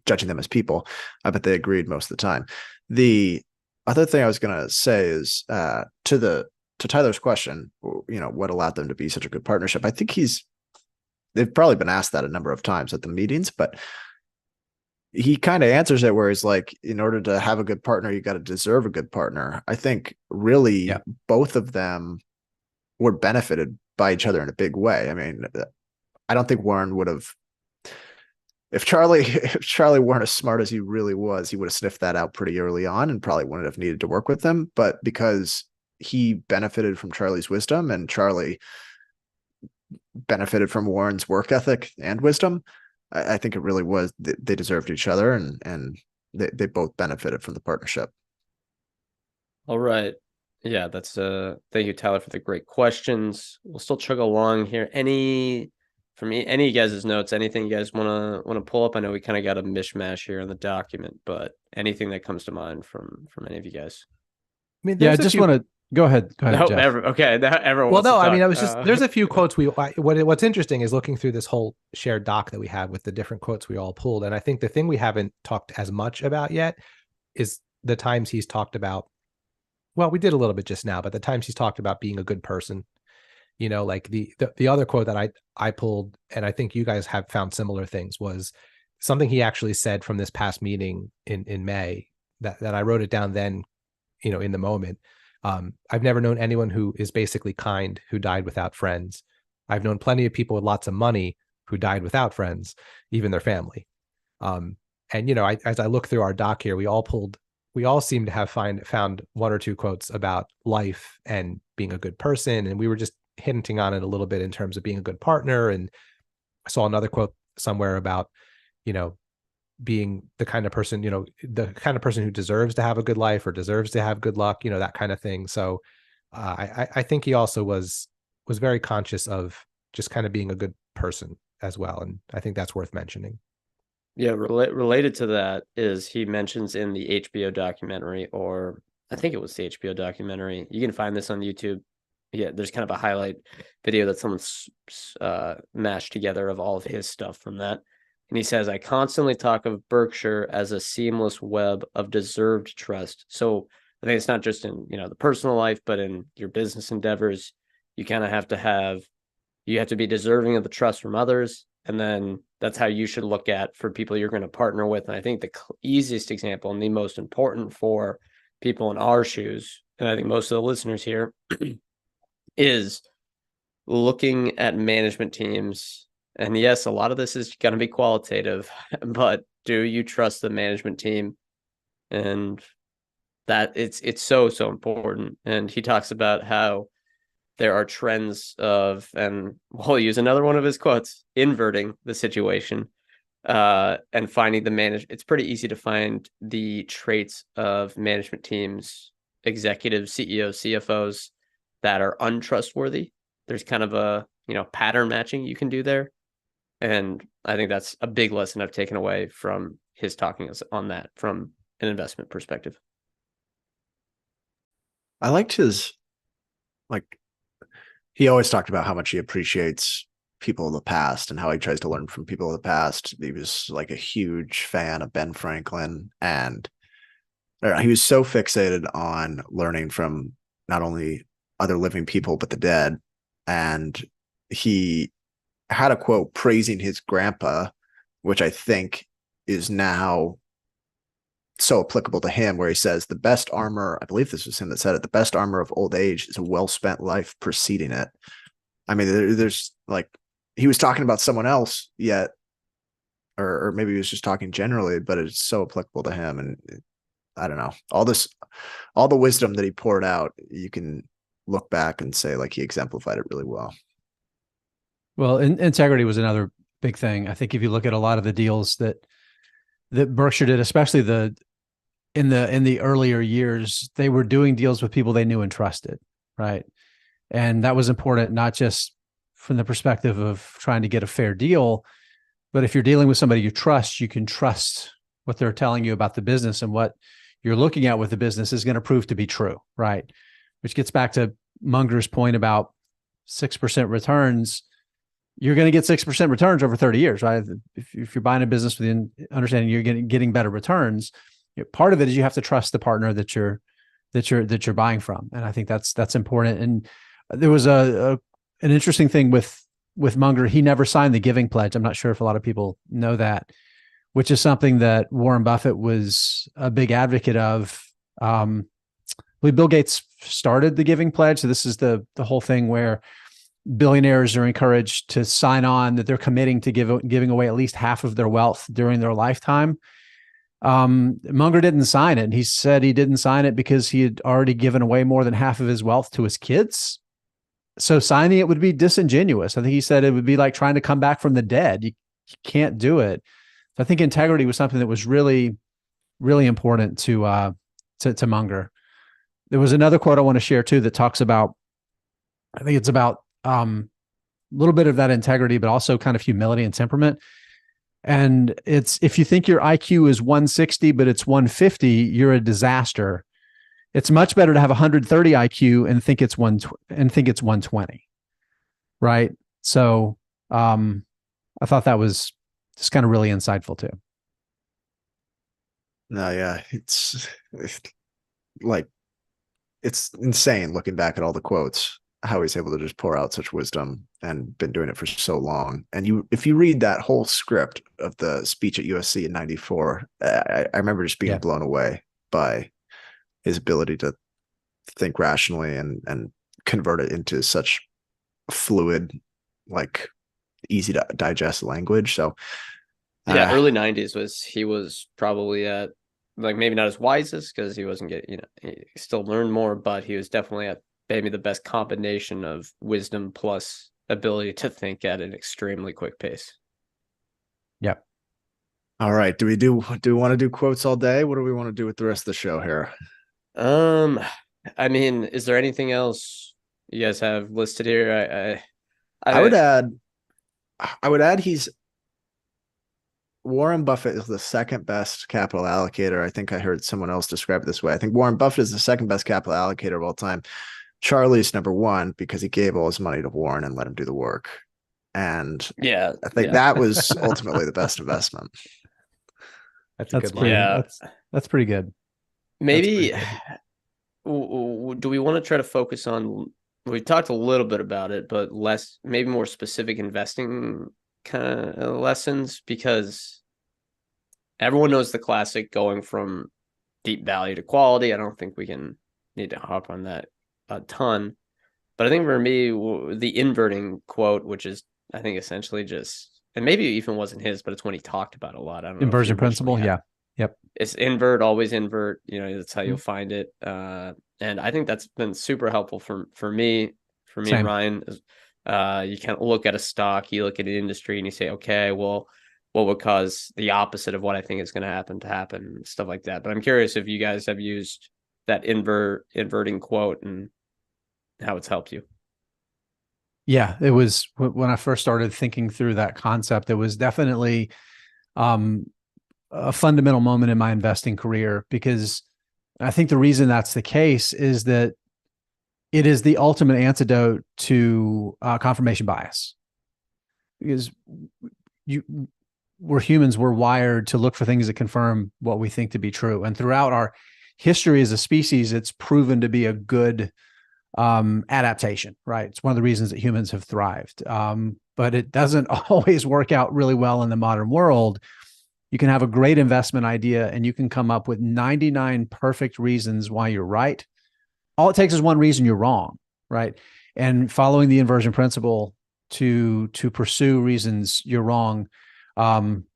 judging them as people. I bet they agreed most of the time. The other thing I was going to say is to to Tyler's question, what allowed them to be such a good partnership? I think they've probably been asked that a number of times at the meetings, but he kind of answers it where he's like, in order to have a good partner, you got to deserve a good partner. I think really both of them were benefited by each other in a big way. I mean, I don't think Warren would have, if Charlie weren't as smart as he really was, he would have sniffed that out pretty early on and probably wouldn't have needed to work with them. But because he benefited from Charlie's wisdom and Charlie benefited from Warren's work ethic and wisdom, I think it really was, they deserved each other, and they both benefited from the partnership. All right. Yeah, that's thank you, Tyler, for the great questions. We'll still chug along here. Any of you guys' notes, anything you guys wanna pull up? I know we kind of got a mishmash here in the document, but anything that comes to mind from any of you guys? I mean, I just want to go ahead. No, Jeff. Everyone. Well, no, I mean, I was just there's a few quotes what's interesting is looking through this whole shared doc that we have with the different quotes we all pulled, and I think the thing we haven't talked as much about yet is the times he's talked about. Well, we did a little bit just now, but the times he's talked about being a good person. Like the other quote that I pulled, and I think you guys have found similar things, was something he actually said from this past meeting in May that I wrote it down then, in the moment. I've never known anyone who is basically kind who died without friends. I've known plenty of people with lots of money who died without friends, even their family. And as I look through our doc here, we all seem to have found one or two quotes about life and being a good person, and we were just hinting on it a little bit in terms of being a good partner. And I saw another quote somewhere about being the kind of person, who deserves to have a good life or deserves to have good luck, that kind of thing. So I think he also was very conscious of just kind of being a good person as well. And I think that's worth mentioning. Yeah, related to that is he mentions in the HBO documentary, or I think it was the HBO documentary. You can find this on YouTube. Yeah, there's kind of a highlight video that someone's mashed together of all of his stuff from that. And he says, I constantly talk of Berkshire as a seamless web of deserved trust. So I think it's not just in, the personal life, but in your business endeavors, you kind of have to be deserving of the trust from others. And then that's how you should look at for people you're going to partner with. And I think the easiest example and the most important for people in our shoes, and I think most of the listeners here, is looking at management teams. And yes, a lot of this is going to be qualitative, but do you trust the management team? And that it's so important. And he talks about how there are trends of, and we'll use another one of his quotes, inverting the situation and finding it's pretty easy to find the traits of management teams, executives, CEOs, CFOs that are untrustworthy. There's kind of a, pattern matching you can do there. And I think that's a big lesson I've taken away from his talking on that from an investment perspective. I liked he always talked about how much he appreciates people of the past and how he tries to learn from people of the past. He was like a huge fan of Ben Franklin, and he was so fixated on learning from not only other living people, but the dead. And he had a quote praising his grandpa, which I think is now so applicable to him, where he says, the best armor, I believe this was him that said it, the best armor of old age is a well-spent life preceding it. I mean, there's he was talking about someone else yet, or maybe he was just talking generally, but it's so applicable to him. And I don't know, all the wisdom that he poured out, you can look back and say he exemplified it really well. Well, integrity was another big thing. I think if you look at a lot of the deals that Berkshire did, especially in the earlier years, they were doing deals with people they knew and trusted, right? And that was important, not just from the perspective of trying to get a fair deal, but if you're dealing with somebody you trust, you can trust what they're telling you about the business, and what you're looking at with the business is going to prove to be true, right? Which gets back to Munger's point about 6% returns. You're going to get 6% returns over 30 years, right? If you're buying a business with the understanding you're getting better returns, part of it is you have to trust the partner that you're that you're buying from. And I think that's important. And there was an interesting thing with Munger. He never signed the giving pledge. I'm not sure if a lot of people know that, which is something that Warren Buffett was a big advocate of. Bill Gates started the giving pledge. So this is the whole thing where billionaires are encouraged to sign on that they're committing to giving away at least half of their wealth during their lifetime. Munger didn't sign it. And he said he didn't sign it because he had already given away more than half of his wealth to his kids. So signing it would be disingenuous. I think he said it would be like trying to come back from the dead. You can't do it. So I think integrity was something that was really, really important to Munger. There was another quote I want to share too that talks about, I think it's about a little bit of that integrity, but also kind of humility and temperament. And it's, if you think your IQ is 160, but it's 150, you're a disaster. It's much better to have 130 IQ and think it's 120. Right. So I thought that was just kind of really insightful too. No, yeah, it's like, it's insane looking back at all the quotes, how he's able to just pour out such wisdom and been doing it for so long. And if you read that whole script of the speech at USC in '94, I remember just being blown away by his ability to think rationally and convert it into such fluid, like easy to digest language. So yeah, early 90s he was probably at, like, maybe not as wisest because he wasn't getting, he still learned more, but he was definitely at maybe the best combination of wisdom plus ability to think at an extremely quick pace. Yep. All right. Do we want to do quotes all day? What do we want to do with the rest of the show here? I mean, is there anything else you guys have listed here? I would add he's Warren Buffett is the second best capital allocator. I think I heard someone else describe it this way. I think Warren Buffett is the second best capital allocator of all time. Charlie's number one because he gave all his money to Warren and let him do the work. And yeah, I think that was ultimately the best investment. That's good pretty, line. That's pretty good. Maybe do we want to try to focus on, we talked a little bit about it, but maybe more specific investing kind of lessons, because everyone knows the classic going from deep value to quality. I don't think we need to hop on that a ton, but I think for me, the inverting quote, which is, I think, essentially just, and maybe it even wasn't his, but it's one he talked about a lot. I don't know. Inversion principle. Yeah. Yep. It's invert, always invert. That's how you'll find it. And I think that's been super helpful for me Same. and Ryan. You kind of look at a stock, you look at an industry, and you say, okay, well, what would cause the opposite of what I think is going to happen, stuff like that. But I'm curious if you guys have used that inverting quote and how it's helped you. Yeah, it was when I first started thinking through that concept, it was definitely a fundamental moment in my investing career, because I think the reason that's the case is that it is the ultimate antidote to confirmation bias, because we're humans. We're wired to look for things that confirm what we think to be true. And throughout our history as a species, it's proven to be a good adaptation, right? It's one of the reasons that humans have thrived. But it doesn't always work out really well in the modern world. You can have a great investment idea and you can come up with 99 perfect reasons why you're right. All it takes is one reason you're wrong, right? And following the inversion principle to pursue reasons you're wrong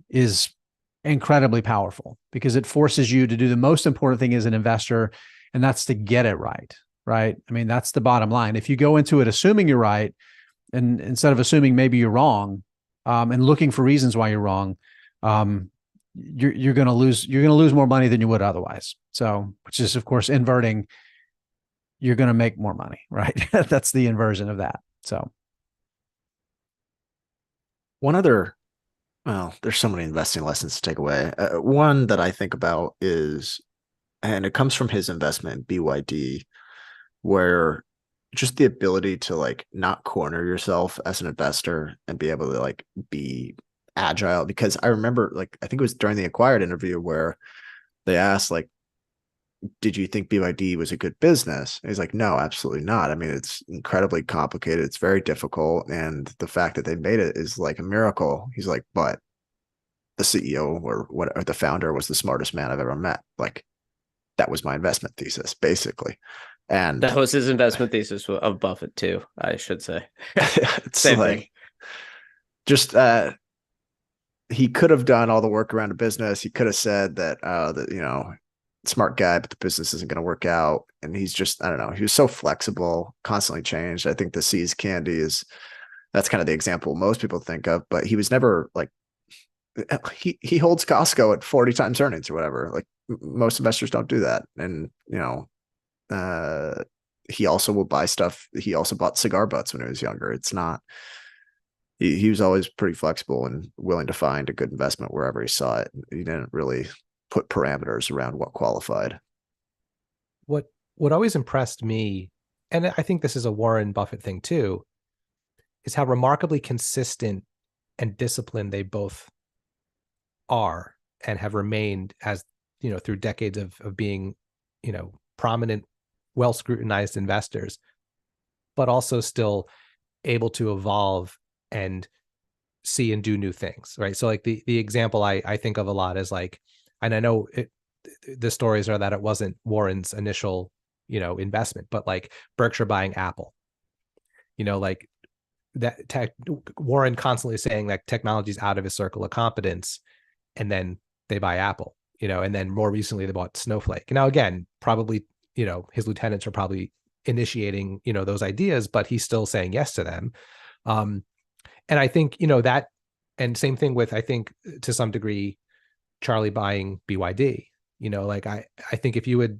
is incredibly powerful, because it forces you to do the most important thing as an investor, and that's to get it right, right? I mean, that's the bottom line. If you go into it assuming you're right, and instead of assuming maybe you're wrong, and looking for reasons why you're wrong, you're going to lose more money than you would otherwise. So, which is of course inverting. You're going to make more money, right? That's the inversion of that. So, one other, well, there's so many investing lessons to take away. One that I think about is, and it comes from his investment in BYD, where just the ability to like not corner yourself as an investor and be able to like be agile. Because I remember, like, I think it was during the Acquired interview where they asked, like, did you think BYD was a good business? And he's like, no, absolutely not. I mean, it's incredibly complicated. It's very difficult. And the fact that they made it is like a miracle. He's like, but the CEO or the founder was the smartest man I've ever met. Like, that was my investment thesis, basically. And That was his investment thesis of Buffett too, I should say. it's Same like thing. just he could have done all the work around a business. He could have said that smart guy, but the business isn't going to work out. And he's just, I don't know, he was so flexible, constantly changed. I think the See's candy that's kind of the example most people think of, but he was never like, he holds Costco at 40 times earnings or whatever. Like most investors don't do that. And, he also will buy stuff. He also bought cigar butts when he was younger. It's not, he was always pretty flexible and willing to find a good investment wherever he saw it. He didn't really put parameters around what qualified. What always impressed me, and I think this is a Warren Buffett thing too, is how remarkably consistent and disciplined they both are and have remained, as through decades of being, prominent, well scrutinized investors, but also still able to evolve and see and do new things, right? So like the example I think of a lot is like, and I know the stories are that it wasn't Warren's initial investment, but like Berkshire buying Apple, like that Warren constantly saying that technology's out of his circle of competence, and then they buy Apple, and then more recently they bought Snowflake. Now again, probably his lieutenants are probably initiating those ideas, but he's still saying yes to them. And I think that, and same thing with, I think to some degree, Charlie buying BYD. Like I think if you had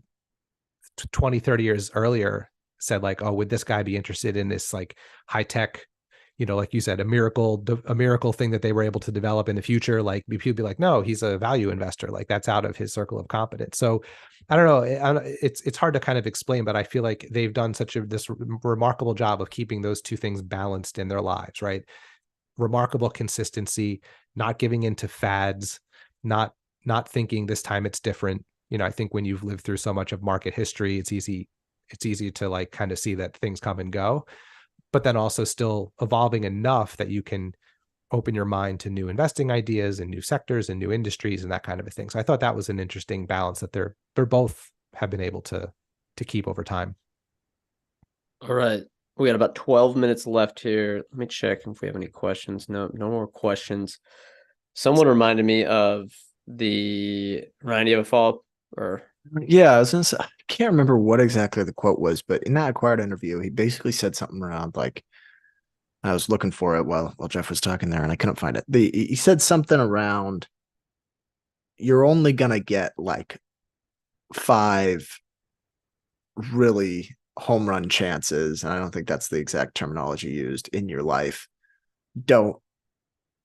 20, 30 years earlier said like, oh, would this guy be interested in this like high tech, like you said, a miracle thing that they were able to develop in the future, like people would be like, no, he's a value investor, like that's out of his circle of competence. So I don't know, it's hard to kind of explain, but I feel like they've done this remarkable job of keeping those two things balanced in their lives, right? Remarkable consistency, not giving into fads, not thinking this time it's different. I think when you've lived through so much of market history, it's easy to like kind of see that things come and go, but then also still evolving enough that you can open your mind to new investing ideas and new sectors and new industries and that kind of a thing. So I thought that was an interesting balance that they're both have been able to keep over time. All right. We got about 12 minutes left here. Let me check if we have any questions. No more questions. Someone reminded me of Ryan, do you have a follow-up? Or Yeah, I was gonna say, I can't remember what exactly the quote was, but in that Acquired interview, he basically said something around like, I was looking for it while Jeff was talking there and I couldn't find it. He said something around, you're only gonna get like 5 really home run chances, and I don't think that's the exact terminology used, in your life. Don't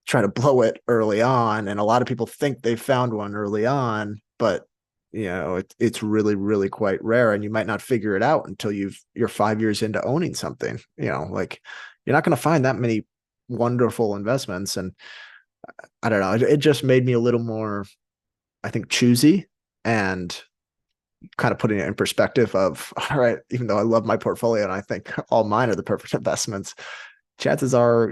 try to blow it early on. And a lot of people think they found one early on, but it's really, really quite rare. And you might not figure it out until you're 5 years into owning something. Like you're not going to find that many wonderful investments. And I don't know, it just made me a little more, I think, choosy and kind of putting it in perspective of, all right, even though I love my portfolio and I think all mine are the perfect investments, chances are,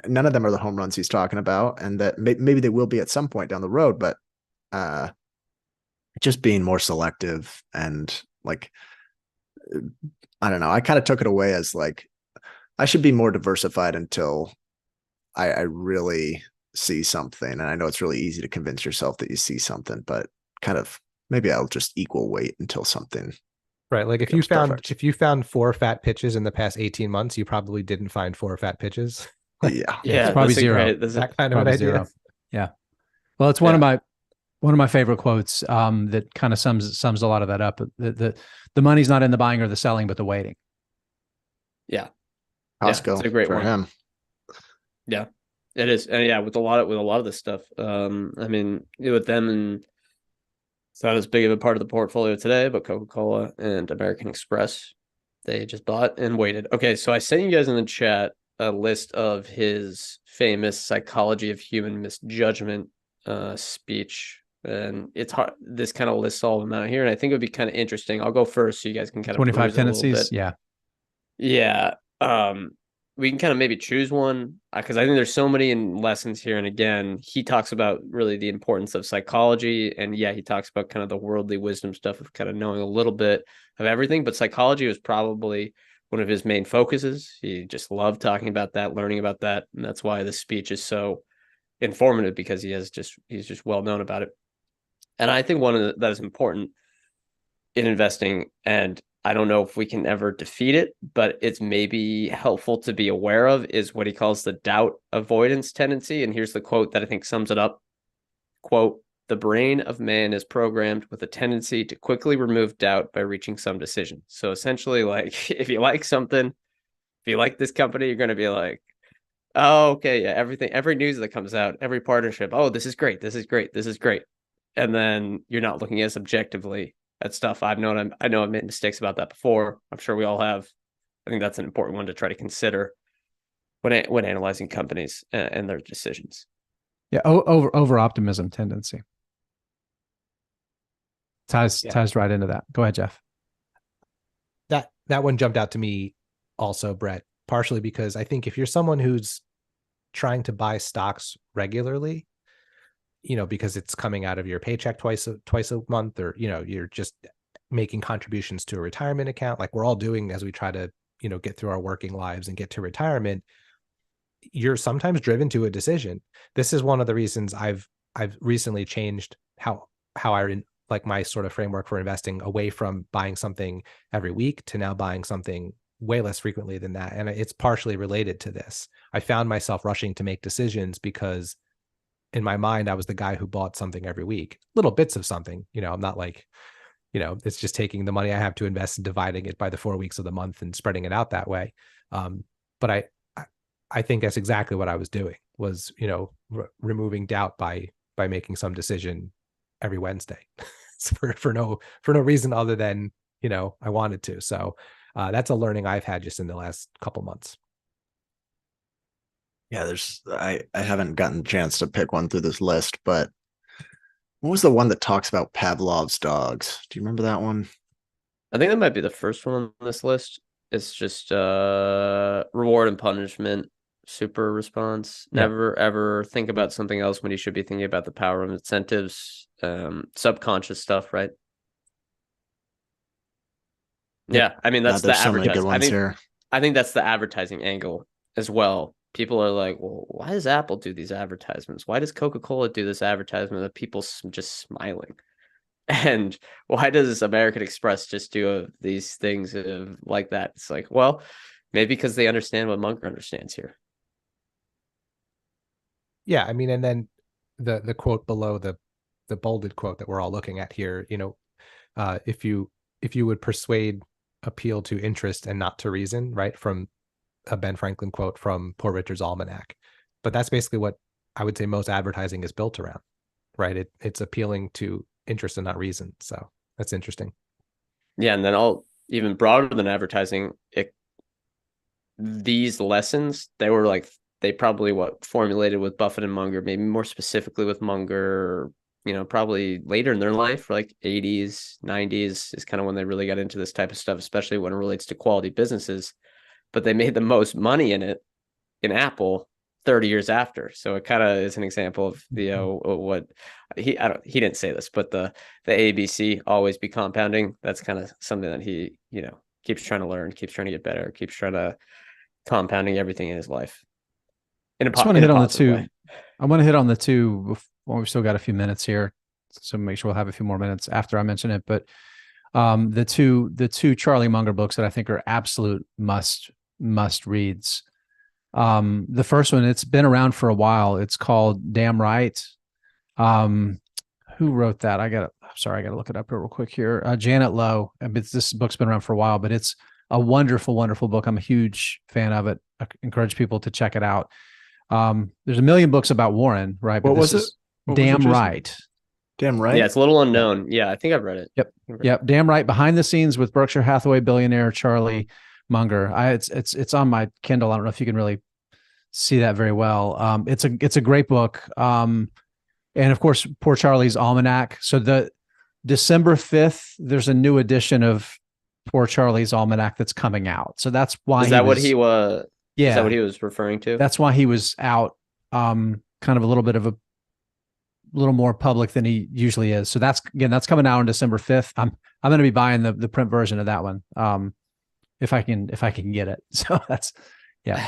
none of them are the home runs he's talking about, and that maybe they will be at some point down the road, but just being more selective and like, I don't know, I kind of took it away as like, I should be more diversified until I really see something. And I know it's really easy to convince yourself that you see something, but kind of maybe I'll just equal weight until something. Right. Like if you found 4 fat pitches in the past 18 months, you probably didn't find 4 fat pitches. Yeah. It's probably zero. That kind of an idea. Zero. Yeah. Well, it's one of my favorite quotes that kind of sums a lot of that up. The money's not in the buying or the selling, but the waiting. Yeah. Costco, it's a great for one. him. Yeah, it is. And yeah, with a lot of this stuff. I mean, with them, and it's not as big of a part of the portfolio today, but Coca-Cola and American Express, they just bought and waited. Okay, so I sent you guys in the chat a list of his famous Psychology of Human Misjudgment speech and it's hard. This kind of lists all of them out here, and I think it would be kind of interesting. I'll go first, so you guys can kind of 25 peruse it a little tendencies. bit. Yeah. Yeah. We can kind of maybe choose one because I think there's so many in lessons here. And again, he talks about really the importance of psychology. And yeah, he talks about kind of the worldly wisdom stuff of kind of knowing a little bit of everything. But psychology was probably one of his main focuses. He just loved talking about that, learning about that. And that's why this speech is so informative, because he's just well known about it. And I think that is important in investing. And I don't know if we can ever defeat it, but it's maybe helpful to be aware of, is what he calls the doubt avoidance tendency. And here's the quote that I think sums it up. Quote, "The brain of man is programmed with a tendency to quickly remove doubt by reaching some decision." So essentially, like, if you like something, if you like this company, you're going to be like, oh, okay, yeah, every news that comes out, every partnership, oh, this is great, this is great, this is great. And then you're not looking as objectively at stuff. I know I've made mistakes about that before. I'm sure we all have. I think that's an important one to try to consider when analyzing companies and their decisions. Yeah. Over optimism tendency. Ties right into that. Go ahead, Jeff. That one jumped out to me also, Brett, partially because I think if you're someone who's trying to buy stocks regularly, because it's coming out of your paycheck twice a month, or, you're just making contributions to a retirement account, like we're all doing as we try to, get through our working lives and get to retirement, you're sometimes driven to a decision. This is one of the reasons I've recently changed how I like my sort of framework for investing, away from buying something every week to now buying something way less frequently than that. And it's partially related to this. I found myself rushing to make decisions because in my mind, I was the guy who bought something every week, little bits of something. I'm not like, it's just taking the money I have to invest and dividing it by the 4 weeks of the month and spreading it out that way. But I think that's exactly what I was doing, was, removing doubt by making some decision every Wednesday for no reason other than, I wanted to. So that's a learning I've had just in the last couple months. Yeah, I haven't gotten a chance to pick one through this list, but what was the one that talks about Pavlov's dogs? Do you remember that one? I think that might be the first one on this list. It's just reward and punishment, super response. Never ever think about something else when you should be thinking about the power of incentives, subconscious stuff, right? Yeah, I mean, that's the there's so many good advertising. ones here. I think that's the advertising angle as well. People are like, well, why does Apple do these advertisements? Why does Coca-Cola do this advertisement of people just smiling? And why does American Express just do these things like that? It's like, well, maybe because they understand what Munger understands here. Yeah, I mean, and then the quote below, the bolded quote that we're all looking at here, if you would persuade, appeal to interest and not to reason, right? From a Ben Franklin quote from Poor Richard's Almanac. But that's basically what I would say most advertising is built around, right? It's appealing to interest and not reason. So that's interesting. Yeah, and then even broader than advertising, these lessons, they probably formulated with Buffett and Munger, maybe more specifically with Munger, probably later in their life, like 80s, 90s is kind of when they really got into this type of stuff, especially when it relates to quality businesses. But they made the most money in Apple 30 years after. So it kind of is an example of, what he didn't say this, but the ABC, always be compounding. That's kind of something that he, keeps trying to learn, keeps trying to get better, keeps trying to compounding everything in his life. I want to hit on the two. I want to hit on the two. Well, we've still got a few minutes here, so make sure we'll have a few more minutes after I mention it. But the two Charlie Munger books that I think are absolute must reads. The first one, it's been around for a while. It's called Damn Right. Who wrote that? I got to look it up real quick here. Janet Lowe. This book's been around for a while, but it's a wonderful, wonderful book. I'm a huge fan of it. I encourage people to check it out. There's a million books about Warren, right? What was it? Damn Right. Damn Right. Yeah, it's a little unknown. Yeah, I think I've read it. Yep. Damn Right. Behind the scenes with Berkshire Hathaway billionaire Charlie Munger. It's on my Kindle. I don't know if you can really see that very well. It's a great book. And of course, Poor Charlie's Almanac. So the December 5th, there's a new edition of Poor Charlie's Almanac that's coming out. So that's why Is that what he was? Yeah. Is that what he was referring to? That's why he was out kind of a little more public than he usually is. So that's coming out on December 5th. I'm going to be buying the print version of that one. If I can get it. So that's, yeah.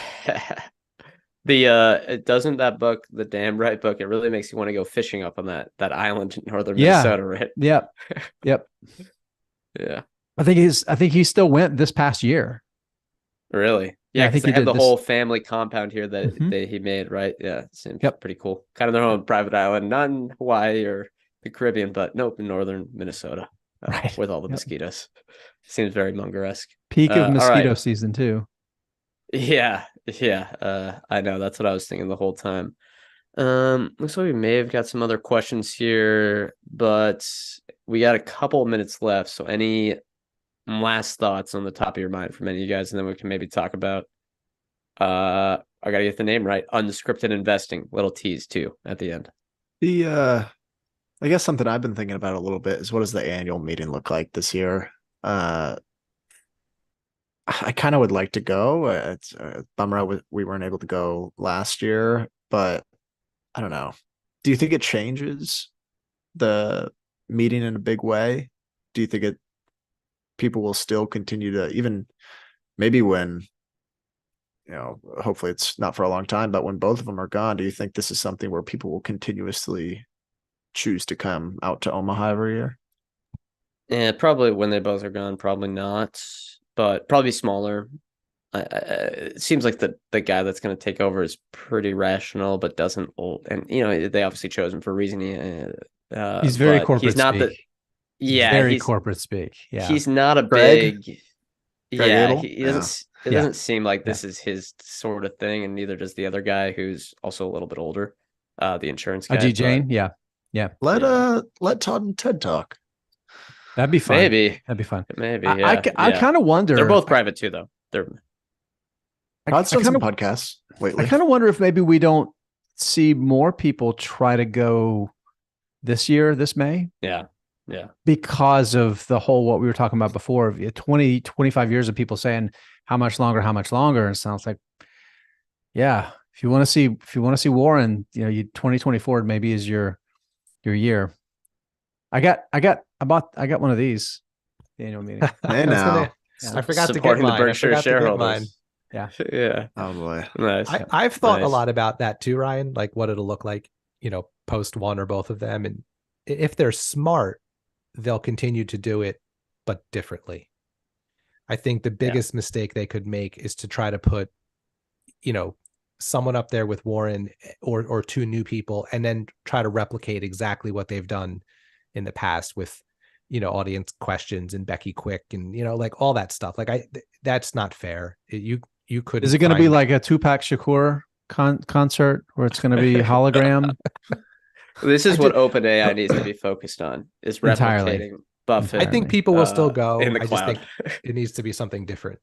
Doesn't that book, the Damn Right book, it really makes you want to go fishing up on that island in northern Minnesota, right? Yep. Yep. Yeah. I think he still went this past year. Really? Yeah, I think they he have did the whole family compound here that Mhm. he made, right? Yeah, seems Yep. pretty cool. Kind of their own private island, not in Hawaii or the Caribbean, but nope, in northern Minnesota, Right. with all the Yep. mosquitoes. Seems very Munger-esque. Peak of all mosquito right. season too. Yeah. I know. That's what I was thinking the whole time. Looks like we may have got some other questions here, but we got a couple of minutes left. So any last thoughts on the top of your mind from any of you guys, and then we can maybe talk about I gotta get the name right. Unscripted investing. Little tease too at the end. I guess something I've been thinking about a little bit is what does the annual meeting look like this year? I kind of would like to go. It's a bummer we weren't able to go last year, but I don't know. Do you think it changes the meeting in a big way? Do you think people will still continue to, even maybe when, hopefully it's not for a long time, but when both of them are gone, do you think this is something where people will continuously choose to come out to Omaha every year? Yeah, probably when they both are gone, probably not, but probably smaller. It seems like the guy that's going to take over is pretty rational, but doesn't old. And they obviously chose him for a reason. He's very but corporate he's not speak. he's corporate speak. Yeah, he's not a Greg? big. Greg Yeah, Abel? he doesn't. It Yeah. doesn't seem like this is his sort of thing, and neither does the other guy who's also a little bit older, the insurance guy. Ajit Jain. Yeah. Let Todd and Ted talk. That'd be fun. Maybe That'd be fun. yeah. I kind of wonder. They're both private too, though. Todd's done kind some of podcasts lately. I kind of wonder if maybe we don't see more people try to go this May. Yeah. Because of the whole, what we were talking about before, of 20, 25 years of people saying how much longer. And it sounds like, yeah, if you want to see Warren, 2024 maybe is your year. I got one of these, the annual meeting. Hey now. I forgot to get Supporting the mine. Berkshire shareholders. Yeah. Yeah. Oh boy. Nice. I've thought a Nice. lot about that too, Ryan, like what it'll look like, post one or both of them. And if they're smart, they'll continue to do it, but differently. I think the biggest mistake they could make is to try to put, someone up there with Warren or two new people, and then try to replicate exactly what they've done in the past with, audience questions and Becky Quick and, like all that stuff. Like that's not fair. You could. Is it going to be like a Tupac Shakur concert where it's going to be hologram? This is what OpenAI needs to be focused on, is replicating Entirely. Buffett. I think people will still go. in the I just cloud. think it needs to be something different.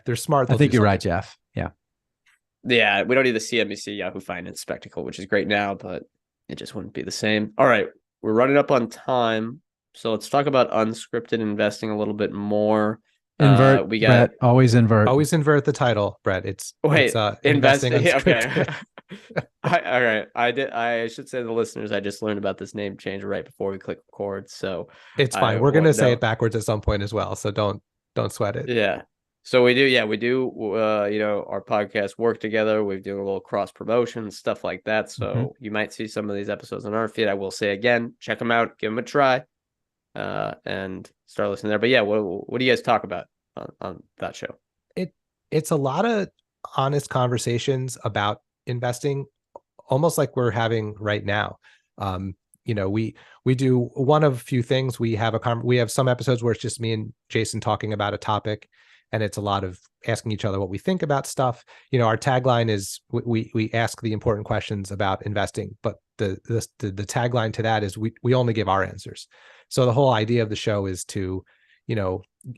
They're smart. I think you're right, Jeff. Yeah. Yeah, we don't need the CNBC Yahoo Finance spectacle, which is great now, but it just wouldn't be the same. All right, we're running up on time, so let's talk about unscripted investing a little bit more. Invert. We got Brett, always invert. Always invert the title, Brett. It's investing. unscripted. Okay. All right. I should say to the listeners, I just learned about this name change right before we click record. So It's fine. We're gonna say it backwards at some point as well. So don't sweat it. Yeah. So we do. Yeah, we do. Our podcasts work together. We're doing a little cross promotion, stuff like that. So you might see some of these episodes on our feed. I will say again, check them out, give them a try, and start listening there. But yeah, what do you guys talk about on that show? It's a lot of honest conversations about investing, almost like we're having right now. We do one of a few things. We have some episodes where it's just me and Jason talking about a topic, and it's a lot of asking each other what we think about stuff. Our tagline is we ask the important questions about investing, but the tagline to that is we only give our answers. So the whole idea of the show is to,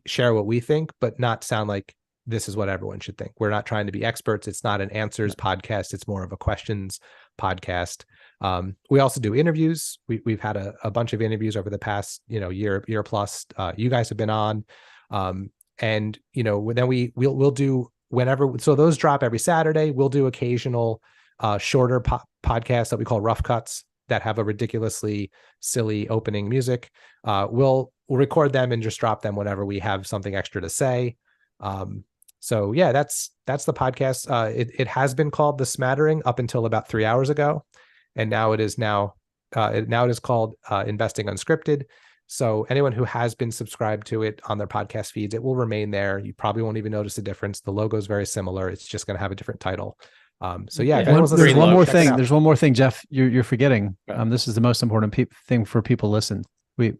share what we think, but not sound like this is what everyone should think. We're not trying to be experts. It's not an answers podcast. It's more of a questions podcast. We also do interviews. We've had a bunch of interviews over the past, year plus. You guys have been on, and then we'll do whenever. So those drop every Saturday. We'll do occasional shorter podcasts that we call rough cuts that have a ridiculously silly opening music. We'll record them and just drop them whenever we have something extra to say. So yeah, that's the podcast. It has been called The Smattering up until about 3 hours ago, and now it is called Investing Unscripted. So anyone who has been subscribed to it on their podcast feeds, it will remain there. You probably won't even notice the difference. The logo is very similar. It's just going to have a different title. So yeah, if anyone's there's listening, one more check it thing. out. There's one more thing, Jeff. You're forgetting. Right. This is the most important thing for people to listen. We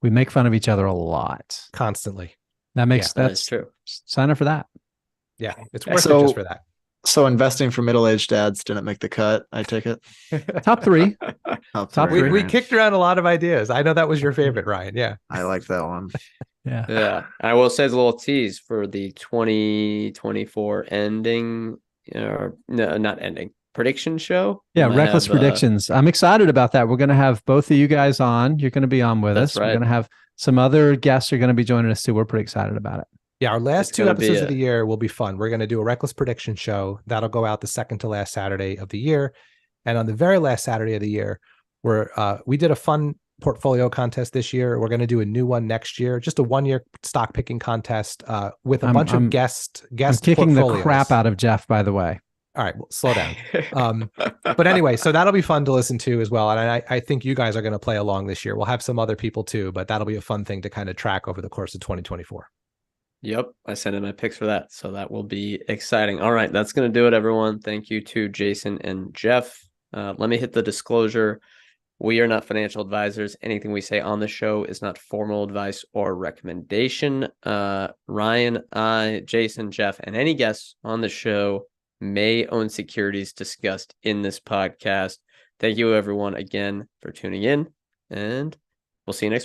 make fun of each other a lot. Constantly. That makes That's true. Sign up for that. Yeah, it's worth it So- just for that. So investing for middle-aged dads didn't make the cut, I take it. Top 3. Top Top three, three. We right? kicked around a lot of ideas. I know that was your favorite, Ryan. Yeah. I like that one. Yeah. Yeah. I will say as a little tease for the 2024 ending, or no, not ending, prediction show. Yeah, We might reckless have, predictions. I'm excited about that. We're going to have both of you guys on. You're going to be on with That's us. We're right. going to have some other guests who are going to be joining us too. We're pretty excited about it. Yeah, our last It's 2 gonna be episodes of the year will be fun. We're going to do a reckless prediction show that'll go out the second to last Saturday of the year, and on the very last Saturday of the year, we did a fun portfolio contest this year. We're going to do a new one next year, just a 1-year stock picking contest with a bunch of guest. I'm kicking the portfolios. crap out of Jeff, by the way. All right, well, slow down. But anyway, so that'll be fun to listen to as well, and I think you guys are going to play along this year. We'll have some other people too, but that'll be a fun thing to kind of track over the course of 2024. Yep, I sent in my picks for that, so that will be exciting. All right, that's going to do it, everyone. Thank you to Jason and Jeff. Let me hit the disclosure. We are not financial advisors. Anything we say on the show is not formal advice or recommendation. Ryan, Jason, Jeff, and any guests on the show may own securities discussed in this podcast. Thank you, everyone, again for tuning in, and we'll see you next week.